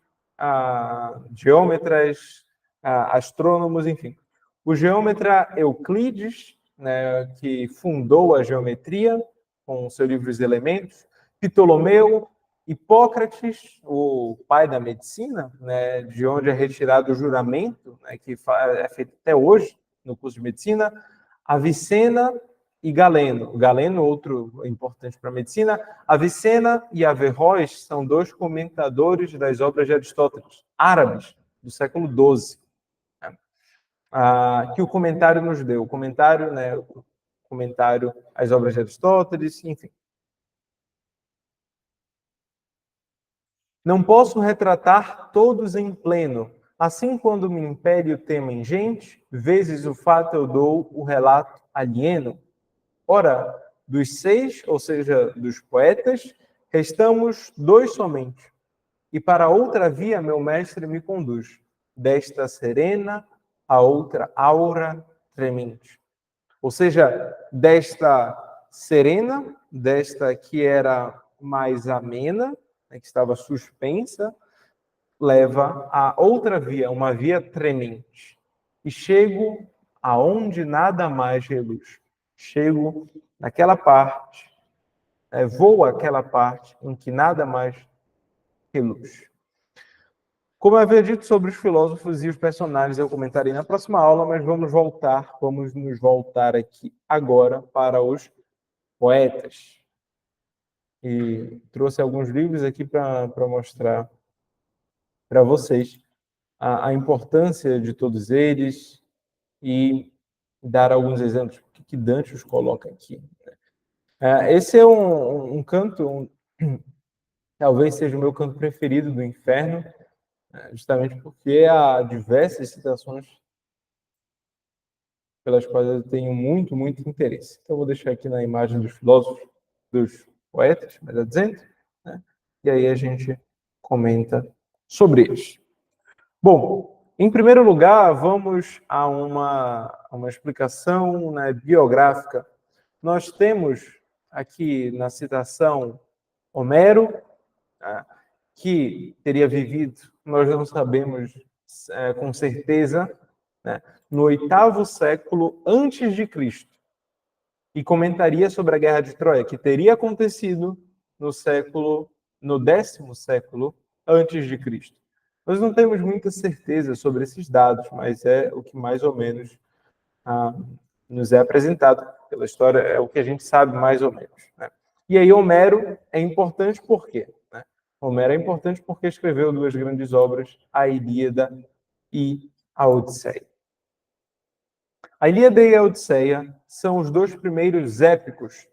geômetras, astrônomos, enfim. O geômetra Euclides, né, que fundou a geometria com seu livro Os Elementos. Ptolomeu, Hipócrates, o pai da medicina, né, de onde é retirado o juramento, né, que é feito até hoje no curso de medicina. Avicena e Galeno. Galeno, outro importante para a medicina. Avicena e Averroes são dois comentadores das obras de Aristóteles, árabes, do século XII, que o comentário nos deu. O comentário, né, às obras de Aristóteles, enfim. Não posso retratar todos em pleno. Assim, quando me impere o tema em gente, vezes o fato eu dou o relato alieno. Ora, dos 6, ou seja, dos poetas, restamos 2 somente. E para outra via meu mestre me conduz, desta serena a outra aura tremente. Ou seja, desta serena, desta que era mais amena, né, que estava suspensa, leva a outra via, uma via tremente. E chego aonde nada mais reluz. Chego naquela parte, vou àquela parte em que nada mais reluz. Como eu havia dito sobre os filósofos e os personagens, eu comentarei na próxima aula, mas vamos nos voltar aqui agora para os poetas. E trouxe alguns livros aqui para mostrar para vocês a importância de todos eles e dar alguns exemplos. O que Dante os coloca aqui? Esse é um canto, talvez seja o meu canto preferido do Inferno, justamente porque há diversas citações pelas quais eu tenho muito, muito interesse. Então, eu vou deixar aqui na imagem dos filósofos, dos poetas, melhor dizendo, né? E aí a gente comenta sobre eles. Bom, em primeiro lugar, vamos a uma explicação, né, biográfica. Nós temos aqui na citação Homero, que teria vivido, nós não sabemos com certeza, né, no 8º século antes de Cristo, e comentaria sobre a Guerra de Troia, que teria acontecido no 10º século antes de Cristo. Nós não temos muita certeza sobre esses dados, mas é o que mais ou menos nos é apresentado pela história, é o que a gente sabe mais ou menos, né? E aí Homero é importante por quê? Né? Homero é importante porque escreveu 2 grandes obras, a Ilíada e a Odisseia. A Ilíada e a Odisseia são os 2 primeiros épicos,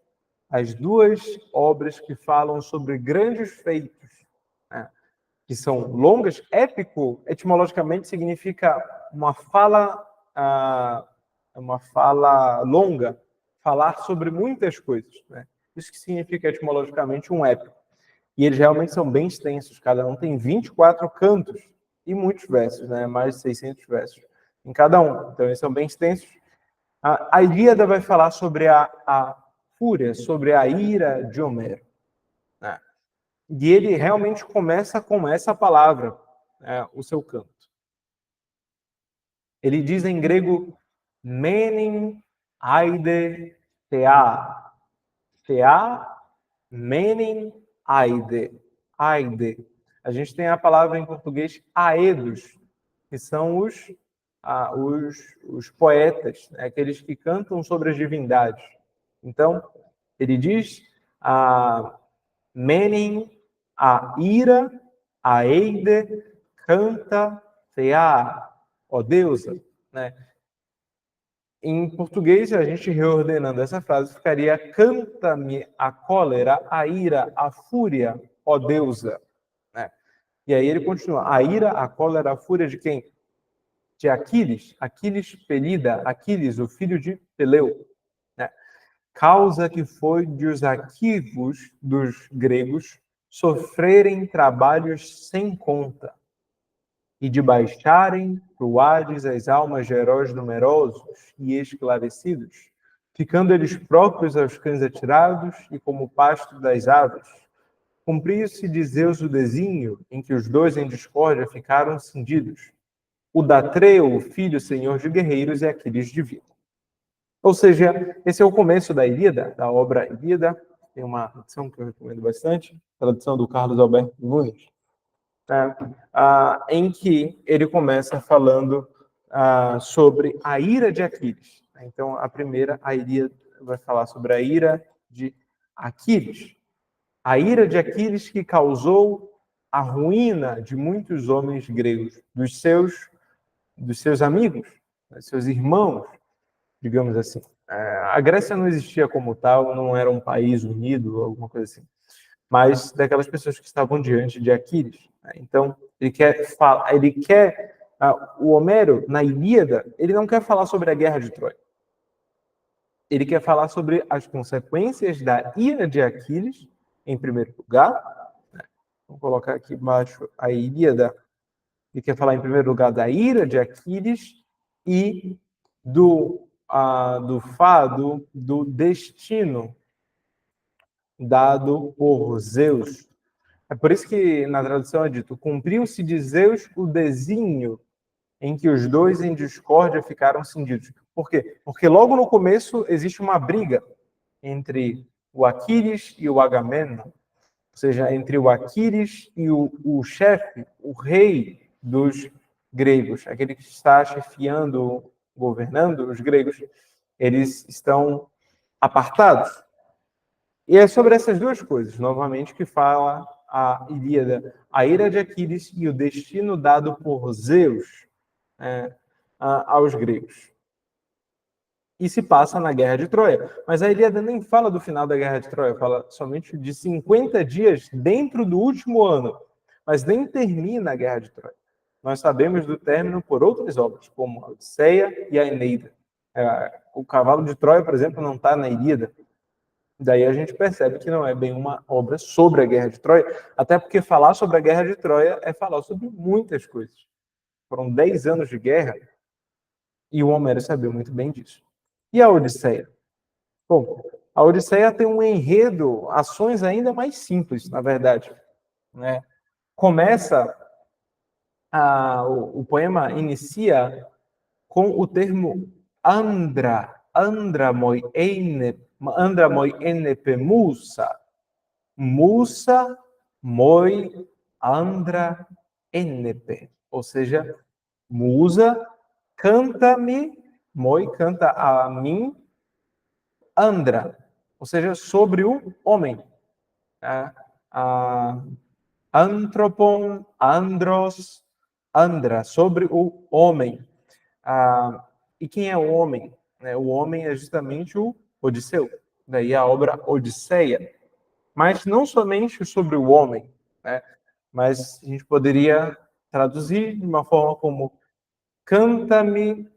as 2 obras que falam sobre grandes feitos, né? Que são longas. Épico, etimologicamente, significa uma fala longa, falar sobre muitas coisas, né? Isso que significa etimologicamente um épico. E eles realmente são bem extensos, cada um tem 24 cantos e muitos versos, né? Mais de 600 versos em cada um. Então, eles são bem extensos. A Ilíada vai falar sobre a fúria, sobre a ira de Homero, né? E ele realmente começa com essa palavra, o seu canto. Ele diz em grego, menin aide thea. Thea, menin aide. Aide. A gente tem a palavra em português aedos, que são os poetas, né? Aqueles que cantam sobre as divindades. Então, ele diz menin a ira, a eide, canta, teá, ó deusa, né? Em português, a gente reordenando essa frase, ficaria canta-me a cólera, a ira, a fúria, ó deusa, né? E aí ele continua, a ira, a cólera, a fúria de quem? De Aquiles, Aquiles Pelida, Aquiles, o filho de Peleu, né? Causa que foi de os aquivos dos gregos sofrerem trabalhos sem conta e de baixarem para o Hades as almas de heróis numerosos e esclarecidos, ficando eles próprios aos cães atirados e como pasto das aves. Cumpriu-se de Zeus o desígnio em que os dois em discórdia ficaram cindidos. O Datreu, o filho senhor de guerreiros, e Aquiles divino. Ou seja, esse é o começo da Ilíada, da obra Ilíada. Tem uma tradução que eu recomendo bastante, tradução do Carlos Alberto Nunes, né? Em que ele começa falando sobre a ira de Aquiles. Então, a primeira, a Ilíada vai falar sobre a ira de Aquiles. A ira de Aquiles que causou a ruína de muitos homens gregos, dos seus amigos, dos seus irmãos, digamos assim. A Grécia não existia como tal, não era um país unido, alguma coisa assim, mas daquelas pessoas que estavam diante de Aquiles. Então, ele quer o Homero, na Ilíada, ele não quer falar sobre a guerra de Troia. Ele quer falar sobre as consequências da ira de Aquiles, em primeiro lugar. Vou colocar aqui embaixo a Ilíada. Ele quer falar, em primeiro lugar, da ira de Aquiles e do fado, do destino dado por Zeus. É por isso que na tradução é dito: cumpriu-se de Zeus o desígnio em que os dois em discórdia ficaram cindidos. Por quê? Porque logo no começo existe uma briga entre o Aquiles e o Agamemnon, ou seja, entre o Aquiles e o chefe, o rei dos gregos, aquele que está chefiando, governando os gregos. Eles estão apartados. E é sobre essas duas coisas, novamente, que fala a Ilíada: a ira de Aquiles e o destino dado por Zeus aos gregos. E se passa na Guerra de Troia. Mas a Ilíada nem fala do final da Guerra de Troia, fala somente de 50 dias dentro do último ano, mas nem termina a Guerra de Troia. Nós sabemos do término por outras obras, como a Odisseia e a Eneida. O Cavalo de Troia, por exemplo, não está na Ilíada. Daí a gente percebe que não é bem uma obra sobre a Guerra de Troia, até porque falar sobre a Guerra de Troia é falar sobre muitas coisas. Foram 10 anos de guerra e o Homero sabia muito bem disso. E a Odisseia? Bom, a Odisseia tem um enredo, ações ainda mais simples, na verdade, né? O poema inicia com o termo andramoi enepe musa, musa moi andra enepe, ou seja, musa, canta-me, moi canta a mim, andra, ou seja, sobre o homem. Antropon, andros, andra, sobre o homem. E quem é o homem? O homem é justamente o Odisseu, daí a obra Odisseia. Mas não somente sobre o homem, né? Mas a gente poderia traduzir de uma forma como: canta-me,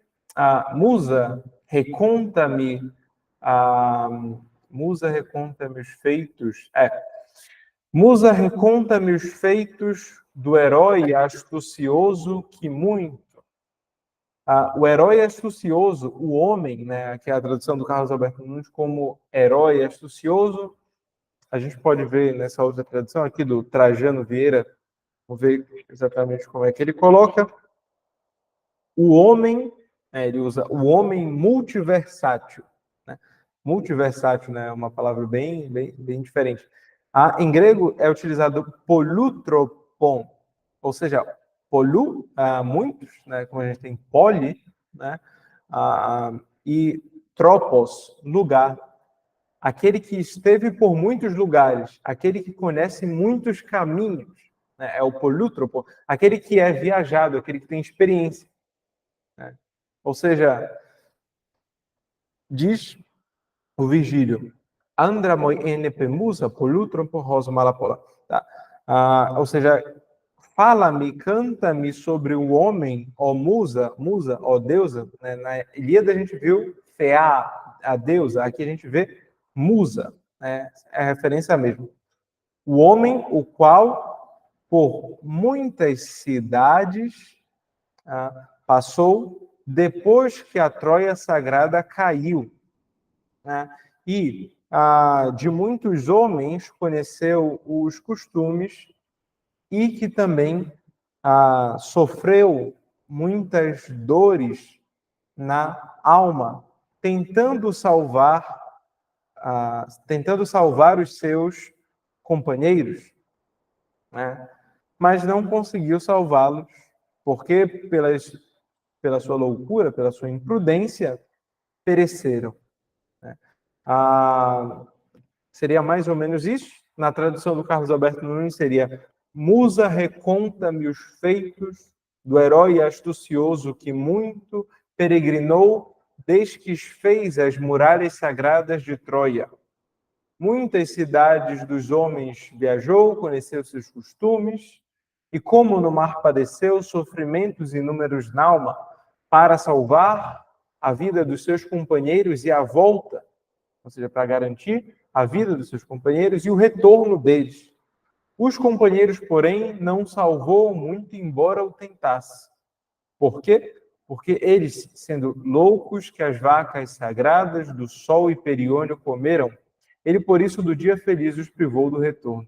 musa, reconta-me, musa, reconta-me os feitos. Musa, reconta-me os feitos do herói astucioso que muito. O herói astucioso, o homem, né, que é a tradução do Carlos Alberto Nunes como herói astucioso, a gente pode ver nessa outra tradução aqui do Trajano Vieira, vamos ver exatamente como é que ele coloca. O homem, ele usa o homem multiversátil. Né? Multiversátil, né, é uma palavra bem diferente. Em grego é utilizado polutropon, ou seja, polu, muitos, né, como a gente tem poli, né, e tropos, lugar. aquele que esteve por muitos lugares, aquele que conhece muitos caminhos, né? É o polútropo, aquele que é viajado, aquele que tem experiência, né? Ou seja, diz o Virgílio, andra moi ene pemusa polútropo rosa malapola. Tá? Ou seja, fala-me, canta-me sobre o homem, ó musa, ó deusa. Né? Na Ilíada a gente viu Feá, a deusa, aqui a gente vê musa, né? É referência mesmo. O homem, o qual, por muitas cidades, passou depois que a Troia Sagrada caiu, né? E de muitos homens conheceu os costumes e que também sofreu muitas dores na alma, tentando salvar os seus companheiros, né? Mas não conseguiu salvá-los, porque pela sua loucura, pela sua imprudência, pereceram. Seria mais ou menos isso. Na tradução do Carlos Alberto Nunes seria: Musa, reconta-me os feitos do herói astucioso que muito peregrinou desde que fez as muralhas sagradas de Troia. Muitas cidades dos homens viajou, conheceu seus costumes, e como no mar padeceu sofrimentos inúmeros na alma, para salvar a vida dos seus companheiros e a volta, ou seja, para garantir a vida dos seus companheiros e o retorno deles. Os companheiros, porém, não salvou muito, embora o tentasse. Por quê? Porque eles, sendo loucos que as vacas sagradas do sol e periônio comeram, ele, por isso, do dia feliz os privou do retorno.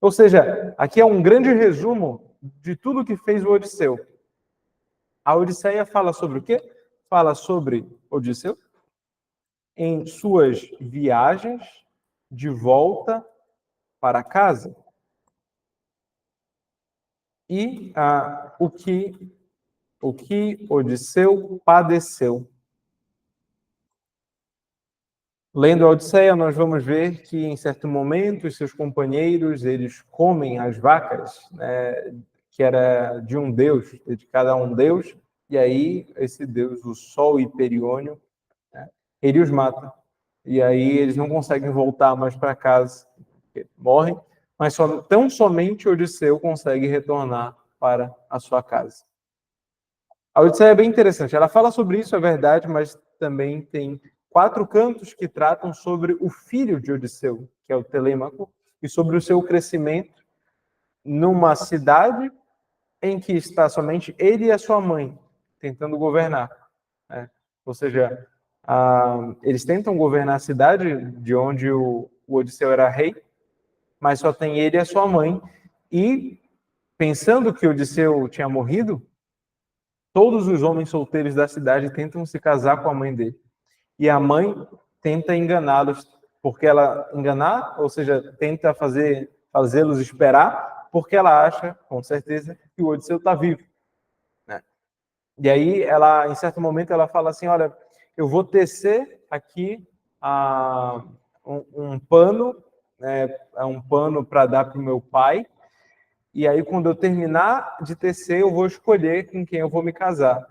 Ou seja, aqui é um grande resumo de tudo que fez o Odisseu. A Odisseia fala sobre o quê? Fala sobre Odisseu em suas viagens de volta para casa. E o que Odisseu padeceu. Lendo a Odisseia, nós vamos ver que, em certo momento, os seus companheiros, eles comem as vacas, né, que era de um deus, dedicada a um deus, e aí esse deus, o Sol Hiperiônio, né, ele os mata. E aí eles não conseguem voltar mais para casa, morrem, mas tão somente Odisseu consegue retornar para a sua casa. A Odisseia é bem interessante. Ela fala sobre isso, é verdade, mas também tem 4 cantos que tratam sobre o filho de Odisseu, que é o Telêmaco, e sobre o seu crescimento numa cidade em que está somente ele e a sua mãe tentando governar, né? Ou seja, eles tentam governar a cidade de onde o Odisseu era rei, mas só tem ele e a sua mãe. E, pensando que Odisseu tinha morrido, todos os homens solteiros da cidade tentam se casar com a mãe dele. E a mãe tenta enganá-los, porque ela enganar, ou seja, tenta fazê-los esperar, porque ela acha, com certeza, que o Odisseu está vivo, né? E aí, em certo momento, ela fala assim: olha, eu vou tecer aqui um pano, né, um pano para dar para o meu pai, e aí, quando eu terminar de tecer, eu vou escolher com quem eu vou me casar.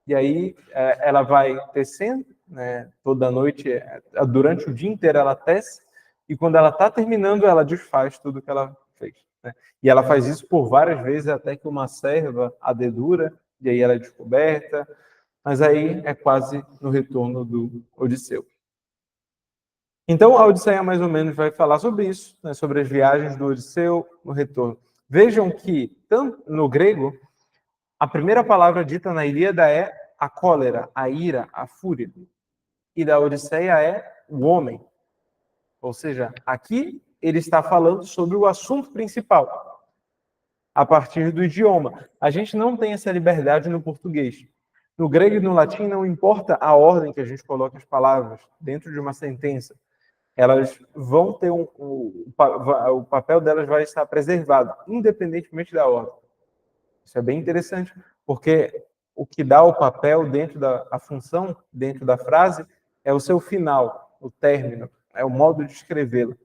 E aí, ela vai tecendo, né, toda noite, durante o dia inteiro ela tece, e quando ela está terminando, ela desfaz tudo que ela fez, né? E ela faz isso por várias vezes, até que uma serva a dedura, e aí ela é descoberta, mas aí é quase no retorno do Odisseu. Então, a Odisseia mais ou menos vai falar sobre isso, né, sobre as viagens do Odisseu no retorno. Vejam que, tanto no grego, a primeira palavra dita na Ilíada é a cólera, a ira, a fúria. E da Odisseia é o homem. Ou seja, aqui ele está falando sobre o assunto principal, a partir do idioma. A gente não tem essa liberdade no português. No grego e no latim não importa a ordem que a gente coloca as palavras dentro de uma sentença. Elas vão ter o papel delas vai estar preservado, independentemente da ordem. Isso é bem interessante, porque o que dá o papel a função dentro da frase é o seu final, o término. é o modo de escrevê-la.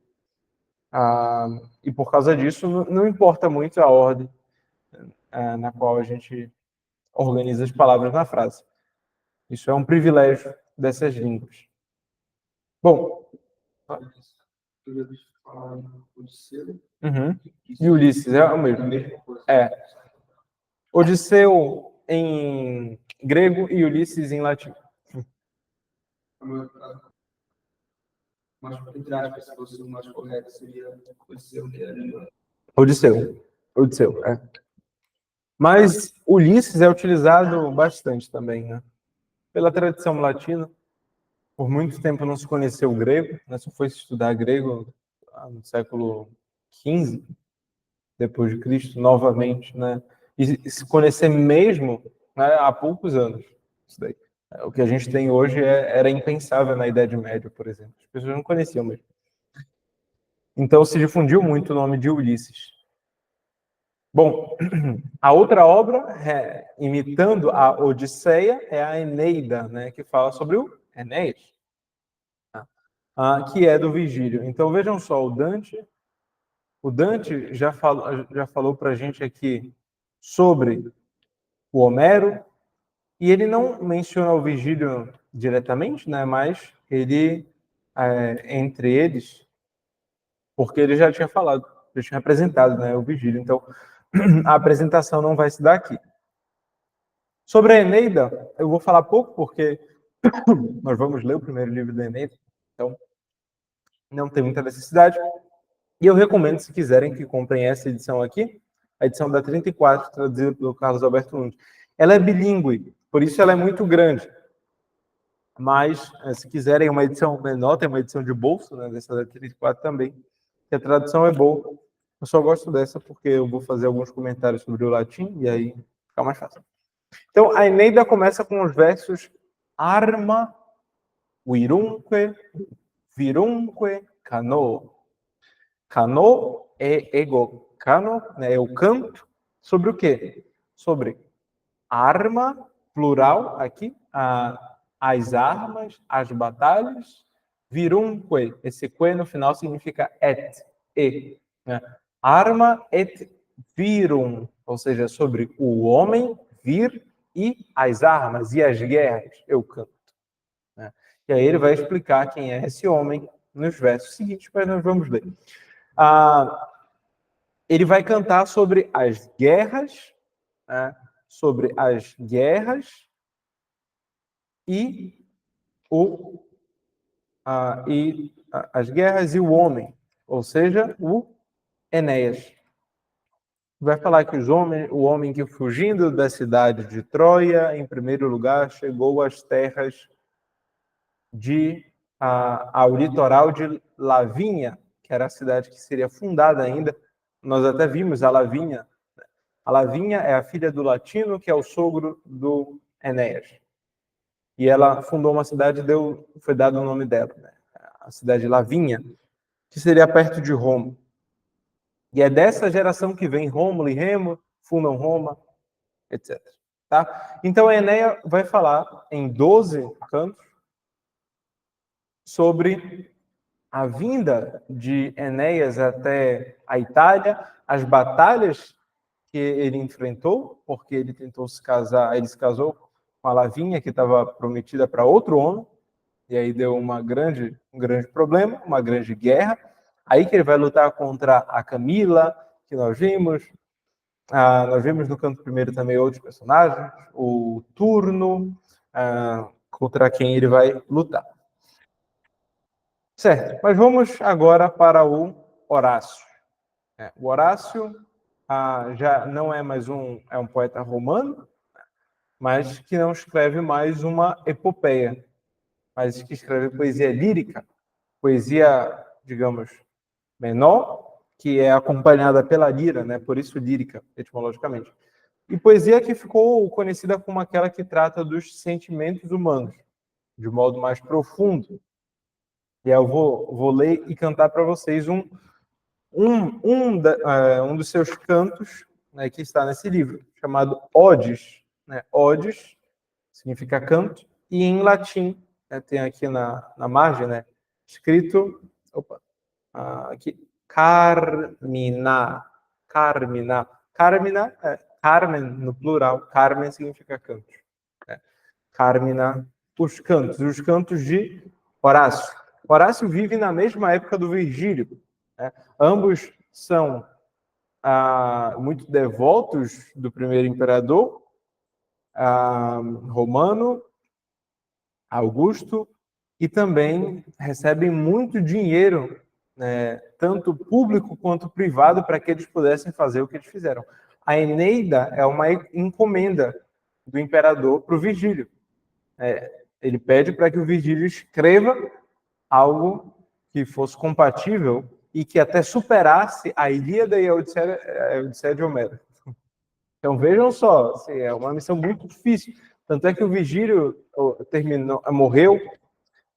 E por causa disso, não importa muito a ordem na qual a gente organiza as palavras na frase. Isso é um privilégio dessas línguas. Bom, e Ulisses é o mesmo. Odisseu em grego e Ulisses em latim. Mas, entre aspas, se fosse o mais correto, seria Odisseu, que era... Odisseu, é. Mas Ulisses é utilizado bastante também, né? Pela tradição latina. Por muito tempo não se conheceu o grego, né? Só foi se estudar grego no século XV, depois de Cristo, novamente, né? E se conhecer mesmo, né, há poucos anos. Isso daí. O que a gente tem hoje era impensável na Idade Média, por exemplo. As pessoas não conheciam mesmo. Então se difundiu muito o nome de Ulisses. Bom, a outra obra, imitando a Odisseia, é a Eneida, né, que fala sobre o Enéas, que é do Virgílio. Então vejam só, o Dante já falou para a gente aqui sobre o Homero, e ele não menciona o Virgílio diretamente, né, mas ele, entre eles, porque ele já tinha falado, já tinha apresentado, né, o Virgílio. Então, a apresentação não vai se dar aqui. Sobre a Eneida, eu vou falar pouco, porque nós vamos ler o primeiro livro da Eneida, então não tem muita necessidade. E eu recomendo, se quiserem, que comprem essa edição aqui, a edição da 34, traduzida pelo Carlos Alberto Nunes. Ela é bilíngue, por isso ela é muito grande. Mas, se quiserem uma edição menor, tem uma edição de bolso, né, dessa da 34 também, que a tradução é boa. Eu só gosto dessa porque eu vou fazer alguns comentários sobre o latim e aí fica mais fácil. Então, a Eneida começa com os versos arma, virumque, cano. Cano é ego. Cano, né, é o canto. Sobre o quê? Sobre arma, plural, aqui, as armas, as batalhas. Virumque, esse que no final significa et. Né? Arma et virum, ou seja, sobre o homem, vir, e as armas e as guerras, eu canto. Né? E aí ele vai explicar quem é esse homem nos versos seguintes, mas nós vamos ler. Ele vai cantar sobre as guerras, né? Sobre as guerras e as guerras e o homem, ou seja, o Enéas. Vai falar que o homem que fugindo da cidade de Troia, em primeiro lugar, chegou às terras ao litoral de Lavínia, que era a cidade que seria fundada ainda. Nós até vimos a Lavínia. A Lavínia é a filha do Latino, que é o sogro do Enéas. E ela fundou uma cidade, foi dado o nome dela, né? A cidade de Lavínia, que seria perto de Roma. E é dessa geração que vem Rômulo e Remo, fundam Roma, etc. Tá? Então, a Enéia vai falar em 12 cantos sobre a vinda de Enéas até a Itália, as batalhas que ele enfrentou, porque ele tentou se casou com a Lavínia, que estava prometida para outro homem, e aí deu um grande problema, uma grande guerra. Aí que ele vai lutar contra a Camila, que nós vimos. Nós vimos no canto primeiro também outros personagens, o Turno, contra quem ele vai lutar. Certo, mas vamos agora para o Horácio. O Horácio já não é mais um poeta romano, mas que não escreve mais uma epopeia, mas que escreve poesia lírica, poesia, digamos, menor, que é acompanhada pela lira, né? Por isso lírica, etimologicamente. E poesia que ficou conhecida como aquela que trata dos sentimentos humanos, de modo mais profundo. E aí eu vou ler e cantar para vocês um dos seus cantos, né, que está nesse livro, chamado Odes. Né? Odes significa canto, e em latim, né, tem aqui na margem, né, escrito, aqui, Carmina. Carmina. Carmina é Carmen no plural. Carmen significa canto. Carmina, os cantos de Horácio. Horácio vive na mesma época do Virgílio. Né? Ambos são muito devotos do primeiro imperador romano, Augusto, e também recebem muito dinheiro, né, tanto público quanto privado, para que eles pudessem fazer o que eles fizeram. A Eneida é uma encomenda do imperador para o Virgílio. Ele pede para que o Virgílio escreva algo que fosse compatível e que até superasse a Ilíada e a Odisseia de Homero. Então vejam só, assim, é uma missão muito difícil. Tanto é que o Virgílio morreu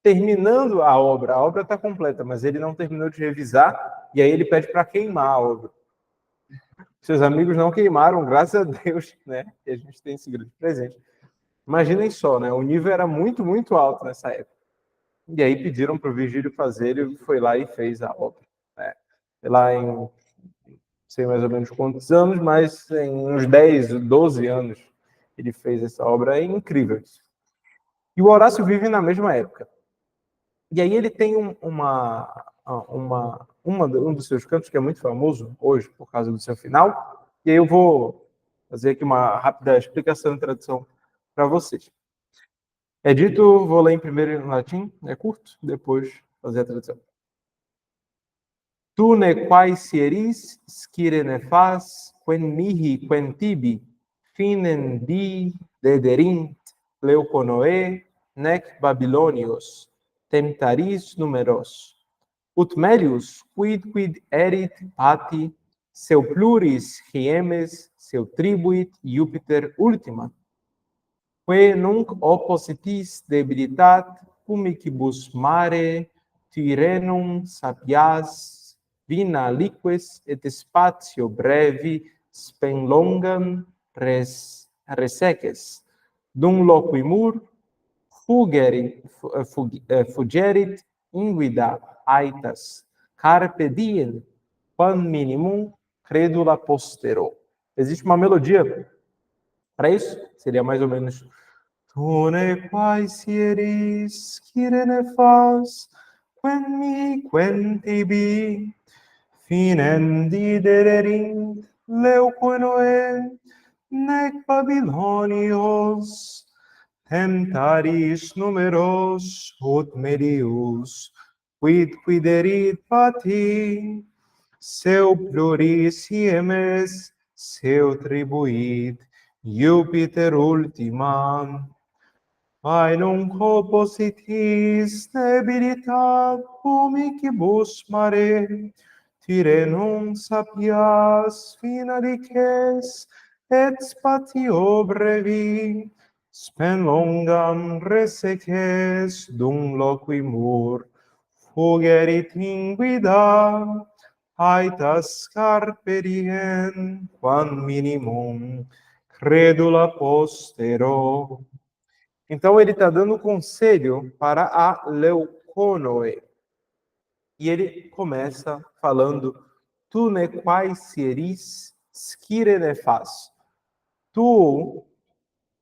terminando a obra. A obra está completa, mas ele não terminou de revisar e aí ele pede para queimar a obra. Seus amigos não queimaram, graças a Deus, né? E a gente tem esse grande presente. Imaginem só, né? O nível era muito, muito alto nessa época. E aí pediram para o Virgílio fazer, ele foi lá e fez a obra. Né? Lá em, não sei mais ou menos quantos anos, mas em uns 10, 12 anos ele fez essa obra. É incrível isso. E o Horácio vive na mesma época. E aí ele tem um dos seus cantos que é muito famoso hoje, por causa do seu final. E aí eu vou fazer aqui uma rápida explicação e tradução para vocês. É dito, vou ler em primeiro em latim, é curto, depois fazer a tradução. Tu ne quaesieris scire ne fas, quen mihi quen tibi, finen di dederint leuconoe, nec Babilonios, temptaris numeros. Ut melius quid erit pati, seu pluris riemes, seu tribuit Jupiter ultima. Que nunc oppositis debilitat, cumicibus mare, Tyrenum sapias, vina liques et spatio brevi, spenlongam reseces, dum loquimur, fugerit inguida aitas, carpe diem, quam minimum credula postero. Existe uma melodia para isso? Seria mais ou menos: Tu ne quaesieris scire ne fas, quen mihi quen tibi, finem didererint leuconoe, nec Babilonios, temptaris numeros ut medius, quid erit pati, seu pluris siemes, seu tribuit Jupiter ultima. Ae nunc oppositis debilitat cumicibus mare, Tyrenum sapias fina lices, et spatio brevi, spenlongam reseces, dum loquimur, fugerit inguida, aetas carpe diem, quam minimum credula postero. Então ele está dando conselho para a Leuconoe. E ele começa falando: Tu ne quaesieris scire ne fas. Tu,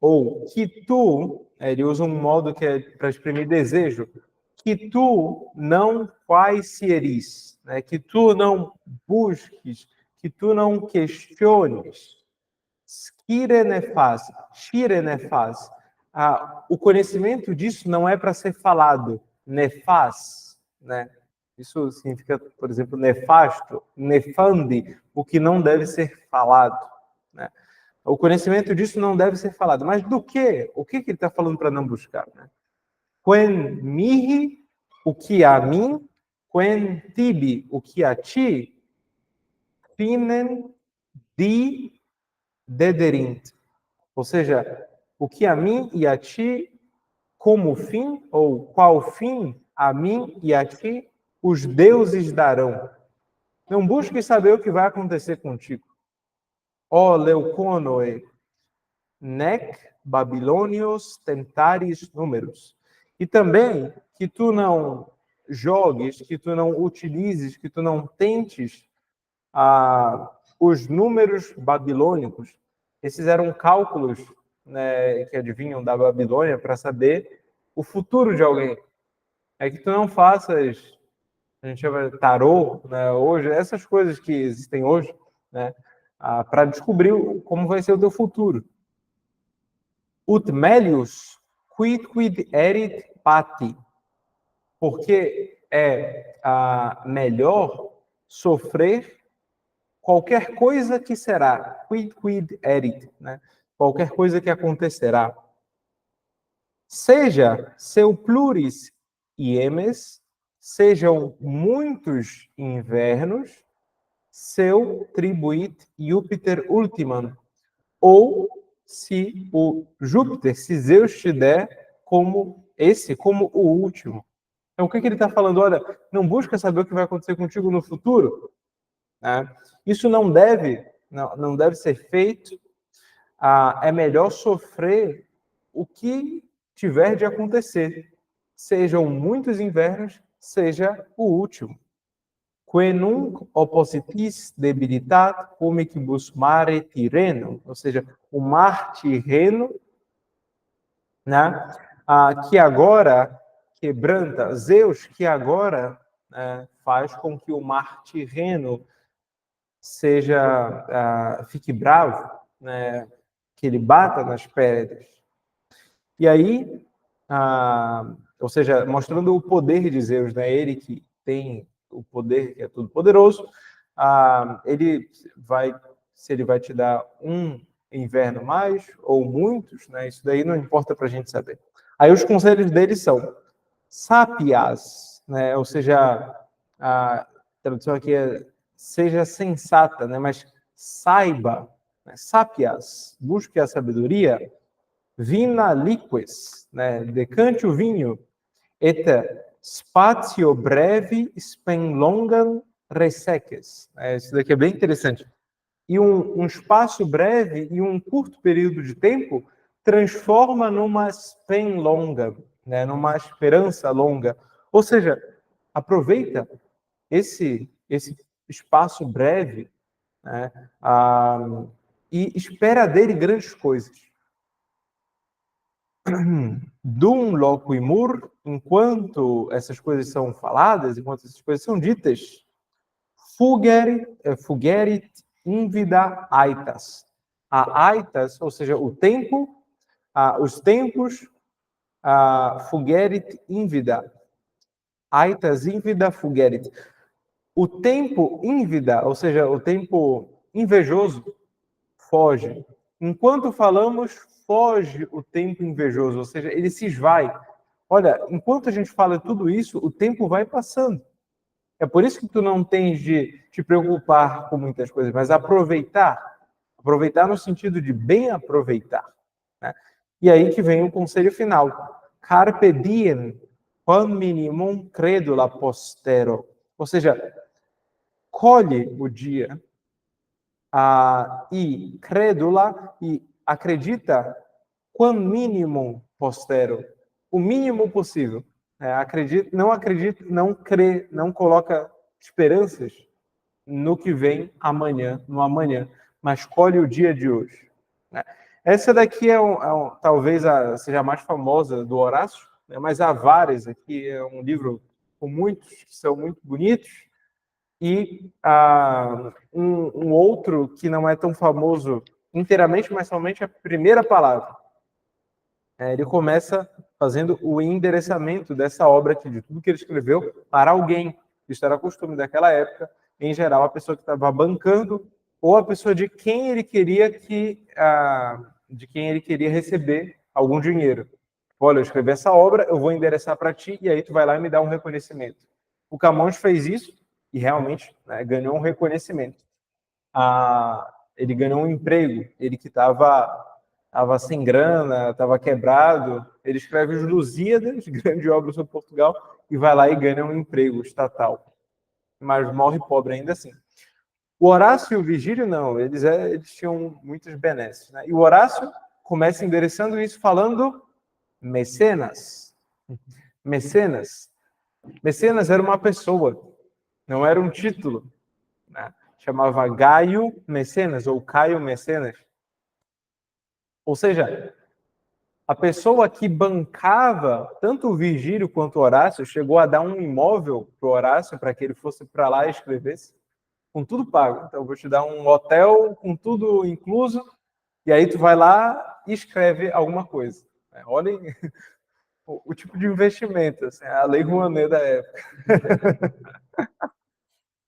ou que tu, ele usa um modo que é para exprimir desejo, que tu não quaesieris, né? Que tu não busques, que tu não questiones. Scire ne fas, shire ne fas. O conhecimento disso não é para ser falado, nefas, né? Isso significa, por exemplo, nefasto, nefandi, o que não deve ser falado, né? O conhecimento disso não deve ser falado. Mas do quê? O que ele está falando para não buscar, né? Quen mihi, o que a mim, quen tibi, o que a ti, finem di dederint. Ou seja, o que a mim e a ti como fim, ou qual fim a mim e a ti os deuses darão. Não busque saber o que vai acontecer contigo. Ó Leuconoe, nec Babilonios temptaris numerus. E também que tu não jogues, que tu não utilizes, que tu não tentes os números babilônicos. Esses eram cálculos, né, que adivinham da Babilônia para saber o futuro de alguém. É que tu não faças, a gente chama de tarô, né, hoje, essas coisas que existem hoje, né, para descobrir como vai ser o teu futuro. Ut melius quid erit pati, porque é melhor sofrer qualquer coisa que será, quid erit, né? Qualquer coisa que acontecerá. Seja seu pluris iemes, sejam muitos invernos, seu tribuit Júpiter ultimam, ou se o Júpiter, se Zeus te der como o último. Então, o que ele está falando? Olha, não busca saber o que vai acontecer contigo no futuro. Né? Isso não deve ser feito. É melhor sofrer o que tiver de acontecer. Sejam muitos invernos, seja o último. Que nunc oppositis debilitat comicibus mare Tirreno, ou seja, o mar Tirreno, né, que agora quebranta, Zeus, que agora faz com que o mar Tirreno fique bravo, né, que ele bata nas pedras. E aí, ou seja, mostrando o poder de Zeus, né, ele que tem o poder, que é todo poderoso, se ele vai te dar um inverno mais ou muitos, né, isso daí não importa para a gente saber. Aí os conselhos dele são sapias, né, ou seja, a tradução aqui é seja sensata, né, mas saiba, né, sapias, busque a sabedoria, vina liques, né, decante o vinho, et spatio brevi spem longam reseques. Isso daqui é bem interessante. E um espaço breve e um curto período de tempo transforma numa spem longa, né, numa esperança longa. Ou seja, aproveita esse espaço breve, né, e espera dele grandes coisas. Dum loquimur, enquanto essas coisas são faladas, enquanto essas coisas são ditas, fugerit invida aitas. A aitas, ou seja, o tempo, os tempos, fugerit invida. Aitas invida fugerit. O tempo invida, ou seja, o tempo invejoso, foge. Enquanto falamos, foge o tempo invejoso, ou seja, ele se esvai. Olha, enquanto a gente fala tudo isso, o tempo vai passando. É por isso que tu não tens de te preocupar com muitas coisas, mas aproveitar. Aproveitar no sentido de bem aproveitar. Né? E aí que vem o conselho final. Carpe diem, quam minimum credula postero. Ou seja, colhe o dia e credula e acredita quam minimum postero. O mínimo possível. Não acredita, não crê, não coloca esperanças no que vem amanhã, no amanhã, mas colhe o dia de hoje. Né? Essa daqui talvez seja a mais famosa do Horácio, né? Mas há várias aqui, é um livro com muitos que são muito bonitos, e um outro que não é tão famoso inteiramente, mas somente a primeira palavra. Ele começa fazendo o endereçamento dessa obra aqui, de tudo que ele escreveu, para alguém. Isso era costume daquela época, em geral, a pessoa que estava bancando ou a pessoa de quem ele queria receber algum dinheiro. Olha, eu escrevi essa obra, eu vou endereçar para ti e aí tu vai lá e me dá um reconhecimento. O Camões fez isso e realmente, né, ganhou um reconhecimento. Ele ganhou um emprego, ele que estava sem grana, estava quebrado, ele escreve os Lusíadas, grande obra sobre Portugal, e vai lá e ganha um emprego estatal. Mas morre pobre ainda assim. O Horácio e o Virgílio, não, eles tinham muitas benesses. Né? E o Horácio começa endereçando isso falando mecenas. Mecenas. Mecenas era uma pessoa, não era um título, né? Chamava Gaio Mecenas ou Caio Mecenas. Ou seja, a pessoa que bancava tanto o Virgílio quanto o Horácio chegou a dar um imóvel para o Horácio para que ele fosse para lá e escrevesse, com tudo pago. Então, eu vou te dar um hotel com tudo incluso, e aí tu vai lá e escreve alguma coisa. Olhem o tipo de investimento, assim, a Lei Rouanet da época.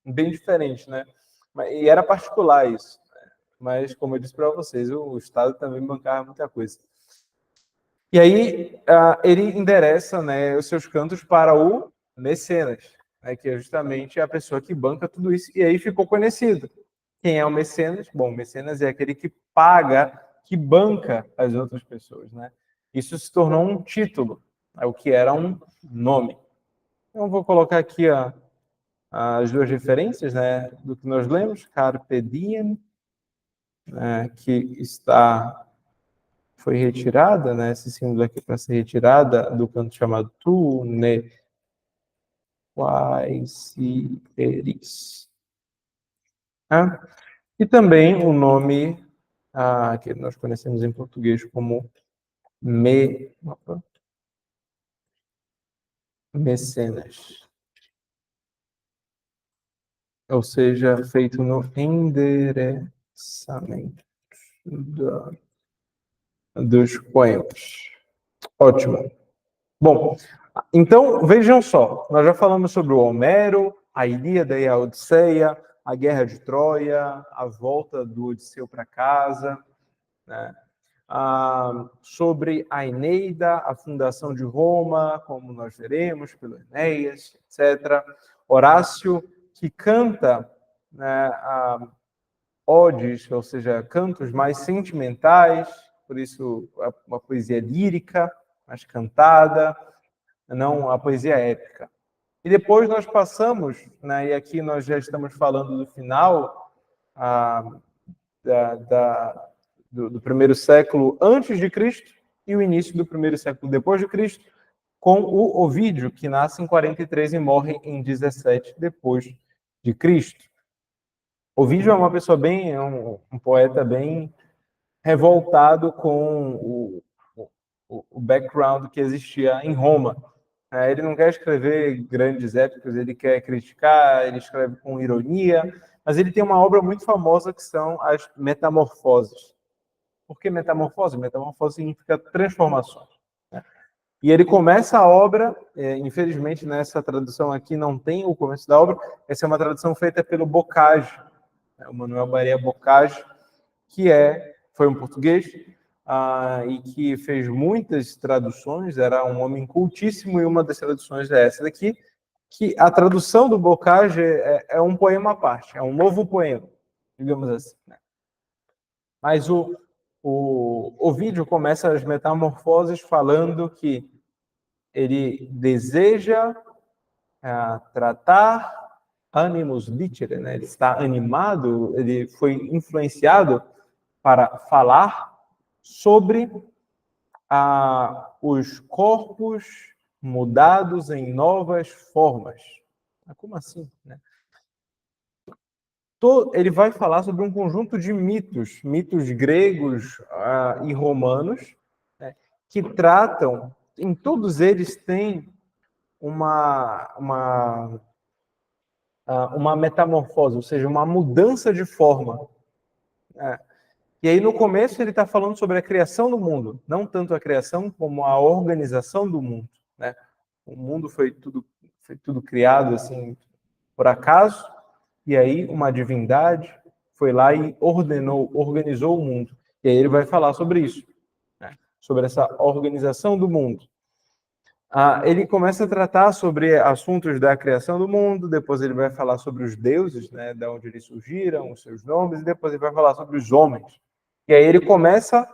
Bem diferente, né? E era particular isso. Mas, como eu disse para vocês, o Estado também bancava muita coisa. E aí, ele endereça, né, os seus cantos para o mecenas, né, que é justamente a pessoa que banca tudo isso. E aí ficou conhecido. Quem é o mecenas? Bom, o mecenas é aquele que paga, que banca as outras pessoas, né? Isso se tornou um título, o que era um nome. Então, vou colocar aqui as duas referências, né, do que nós lemos, Carpe Diem, que foi retirada, né, esse símbolo aqui para ser retirada do canto chamado Tu Ne Quaesiris. E também o nome que nós conhecemos em português como mecenas. Ou seja, feito no endereçamento dos poemas. Ótimo. Bom, então vejam só, nós já falamos sobre o Homero, a Ilíada e a Odisseia, a Guerra de Troia, a volta do Odisseu para casa, né? Sobre a Eneida, a fundação de Roma, como nós veremos, pelo Enéas, etc. Horácio, que canta, né, odes, ou seja, cantos mais sentimentais, por isso uma poesia lírica, mais cantada, não a poesia épica. E depois nós passamos, né, e aqui nós já estamos falando do final do primeiro século antes de Cristo e o início do primeiro século depois de Cristo, com o Ovídio, que nasce em 43 e morre em 17 depois de Cristo. Ovídio é uma pessoa um poeta bem revoltado com o background que existia em Roma. Ele não quer escrever grandes épicos, ele quer criticar, ele escreve com ironia, mas ele tem uma obra muito famosa que são as Metamorfoses. Por que metamorfose? Metamorfose significa transformações. E ele começa a obra, infelizmente nessa tradução aqui não tem o começo da obra, essa é uma tradução feita pelo Bocage, o Manuel Maria Bocage, que foi um português e que fez muitas traduções, era um homem cultíssimo, e uma das traduções é essa daqui, que a tradução do Bocage é um poema à parte, é um novo poema, digamos assim. Mas o Ovídio começa as Metamorfoses falando que ele deseja tratar animus litere, né? Ele está animado, ele foi influenciado para falar sobre os corpos mudados em novas formas. Como assim, né? Ele vai falar sobre um conjunto de mitos gregos e romanos, né, que tratam, em todos eles tem uma metamorfose, ou seja, uma mudança de forma. E aí, no começo, ele está falando sobre a criação do mundo, não tanto a criação como a organização do mundo, né? O mundo foi tudo criado assim por acaso, e aí uma divindade foi lá e organizou o mundo. E aí ele vai falar sobre isso, né? Sobre essa organização do mundo. Ele começa a tratar sobre assuntos da criação do mundo, depois ele vai falar sobre os deuses, né, de onde eles surgiram, os seus nomes, e depois ele vai falar sobre os homens. E aí ele começa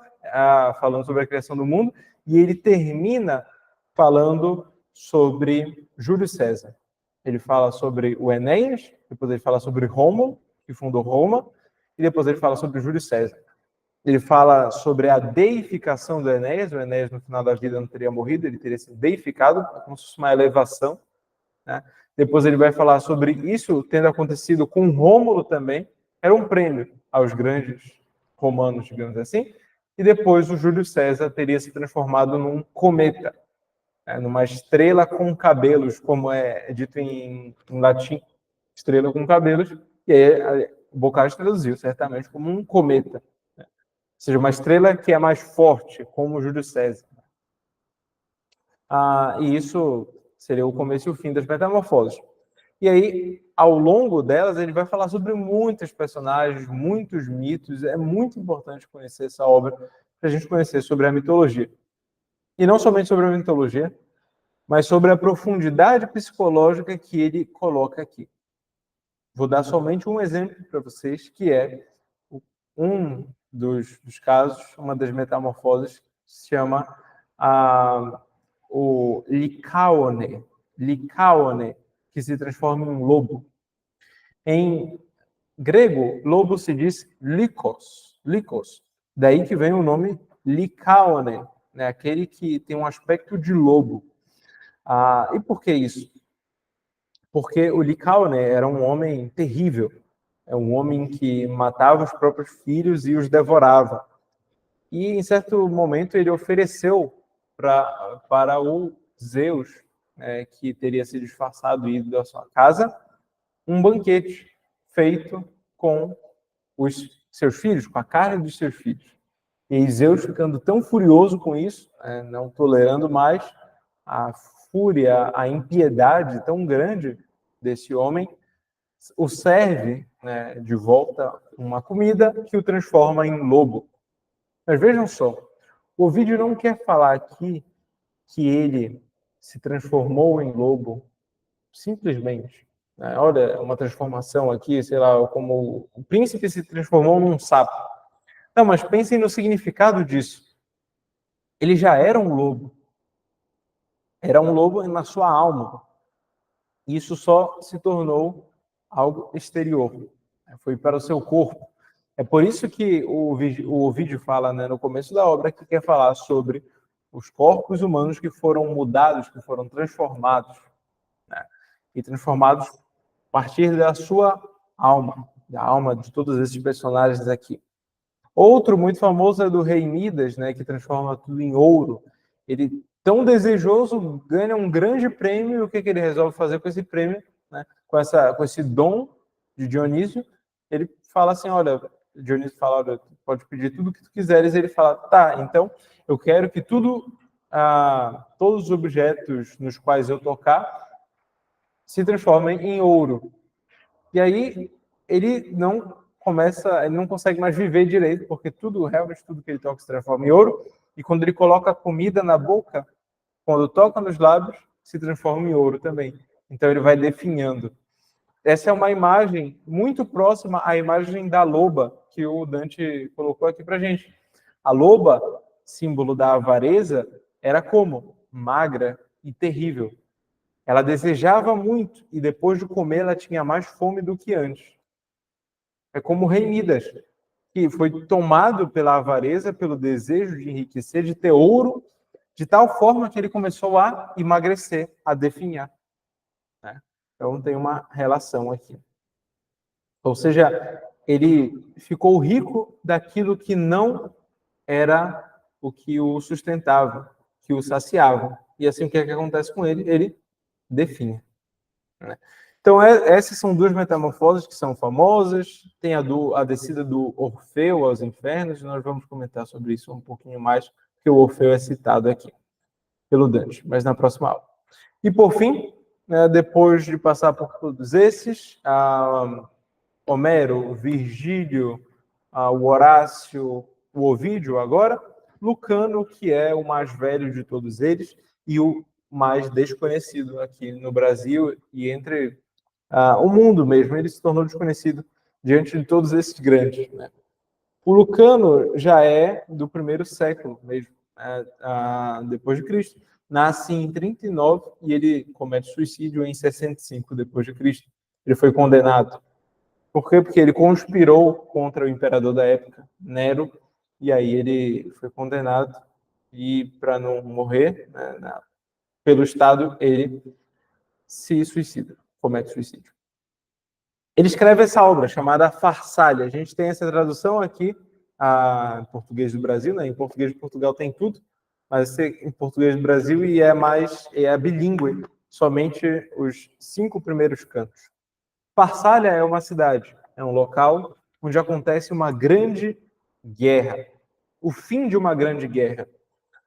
falando sobre a criação do mundo, e ele termina falando sobre Júlio César. Ele fala sobre o Enéas, depois ele fala sobre Rômulo, que fundou Roma, e depois ele fala sobre Júlio César. Ele fala sobre a deificação do Enéas. O Enéas, no final da vida, não teria morrido, ele teria sido deificado, como se fosse uma elevação. né? Depois ele vai falar sobre isso tendo acontecido com Rômulo também, era um prêmio aos grandes romanos, digamos assim, e depois o Júlio César teria se transformado num cometa, né? Numa estrela com cabelos, como é dito em latim, estrela com cabelos, e aí o Boccaccio traduziu certamente como um cometa, né? Ou seja, uma estrela que é mais forte, como o Júlio César. E isso seria o começo e o fim das metamorfoses. E aí, ao longo delas, ele vai falar sobre muitos personagens, muitos mitos. É muito importante conhecer essa obra para a gente conhecer sobre a mitologia. E não somente sobre a mitologia, mas sobre a profundidade psicológica que ele coloca aqui. Vou dar somente um exemplo para vocês, que é um dos casos, uma das metamorfoses, que se chama o Licaone, que se transforma em um lobo. Em grego, lobo se diz likos. Daí que vem o nome Licaone, né? Aquele que tem um aspecto de lobo. E por que isso? Porque o Licaone era um homem terrível. É um homem que matava os próprios filhos e os devorava. E, em certo momento, ele ofereceu para o Zeus, que teria se disfarçado e ido da sua casa, um banquete feito com os seus filhos, com a carne dos seus filhos. E Zeus, ficando tão furioso com isso, não tolerando mais a fúria, a impiedade tão grande desse homem, o serve, né, de volta uma comida que o transforma em lobo. Mas vejam só, o vídeo não quer falar aqui que ele se transformou em lobo simplesmente. Né? Olha, uma transformação aqui, sei lá, como o príncipe se transformou num sapo. Não, mas pensem no significado disso. Ele já era um lobo. Era um lobo na sua alma. Isso só se tornou algo exterior. Foi para o seu corpo. É por isso que o vídeo fala, né, no começo da obra, que quer falar sobre os corpos humanos que foram mudados, que foram transformados, né? E transformados a partir da sua alma, da alma de todos esses personagens aqui. Outro muito famoso é do rei Midas, né, que transforma tudo em ouro. Ele, tão desejoso, ganha um grande prêmio, e o que ele resolve fazer com esse prêmio, né, com esse dom de Dionísio? Ele fala assim, olha, Dionísio fala, olha, tu pode pedir tudo o que tu quiseres, e ele fala, tá, então eu quero que todos os objetos nos quais eu tocar se transformem em ouro. E aí ele não consegue mais viver direito, porque realmente tudo que ele toca se transforma em ouro, e quando ele coloca a comida na boca, quando toca nos lábios, se transforma em ouro também. Então ele vai definhando. Essa é uma imagem muito próxima à imagem da loba que o Dante colocou aqui para gente. A loba, símbolo da avareza, era como? Magra e terrível. Ela desejava muito e depois de comer ela tinha mais fome do que antes. É como o rei Midas, que foi tomado pela avareza, pelo desejo de enriquecer, de ter ouro, de tal forma que ele começou a emagrecer, a definhar, né? Então tem uma relação aqui. Ou seja, ele ficou rico daquilo que não era o que o sustentava, que o saciava. E assim, o que é que acontece com ele? Ele definha, né? Então, essas são duas metamorfoses que são famosas. Tem a descida do Orfeu aos infernos, e nós vamos comentar sobre isso um pouquinho mais, porque o Orfeu é citado aqui pelo Dante, mas na próxima aula. E, por fim, né, depois de passar por todos esses, Homero, Virgílio, o Horácio, o Ovídio agora, Lucano, que é o mais velho de todos eles e o mais desconhecido aqui no Brasil e entre o mundo mesmo. Ele se tornou desconhecido diante de todos esses grandes, né? O Lucano já é do primeiro século mesmo, depois de Cristo. Nasce em 39 e ele comete suicídio em 65 depois de Cristo. Ele foi condenado. Por quê? Porque ele conspirou contra o imperador da época, Nero, e aí ele foi condenado e, para não morrer, né, pelo Estado, ele se suicida, comete suicídio. Ele escreve essa obra chamada Farsália. A gente tem essa tradução aqui em português do Brasil, né? Em português de Portugal tem tudo, mas em português do Brasil e é bilíngue, somente os 5 primeiros cantos. Farsália é uma cidade, é um local onde acontece uma grande guerra, o fim de uma grande guerra,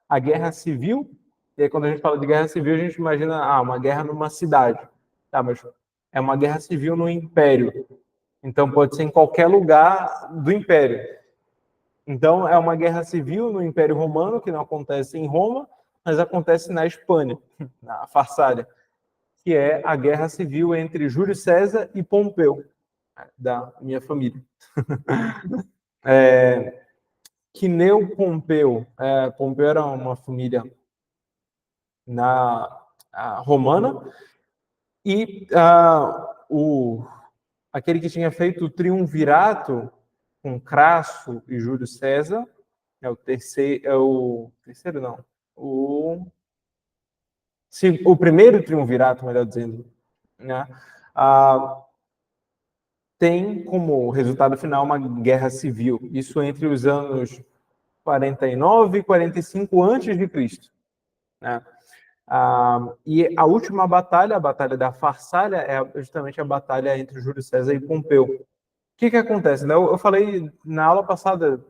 a guerra civil. E aí, quando a gente fala de guerra civil, a gente imagina uma guerra numa cidade, tá? Mas é uma guerra civil no Império. Então, pode ser em qualquer lugar do Império. Então, é uma guerra civil no Império Romano, que não acontece em Roma, mas acontece na Espanha, na Farsália, que é a guerra civil entre Júlio César e Pompeu, da minha família. Quineu Pompeu. Pompeu era uma família romana, e aquele que tinha feito o triunvirato com Crasso e Júlio César, o primeiro triunvirato, melhor dizendo, né? Tem como resultado final uma guerra civil, isso entre os anos 49 e 45 a.C., né? E a última batalha, a Batalha da Farsália, é justamente a batalha entre Júlio César e Pompeu. O que acontece, né? Eu falei na aula passada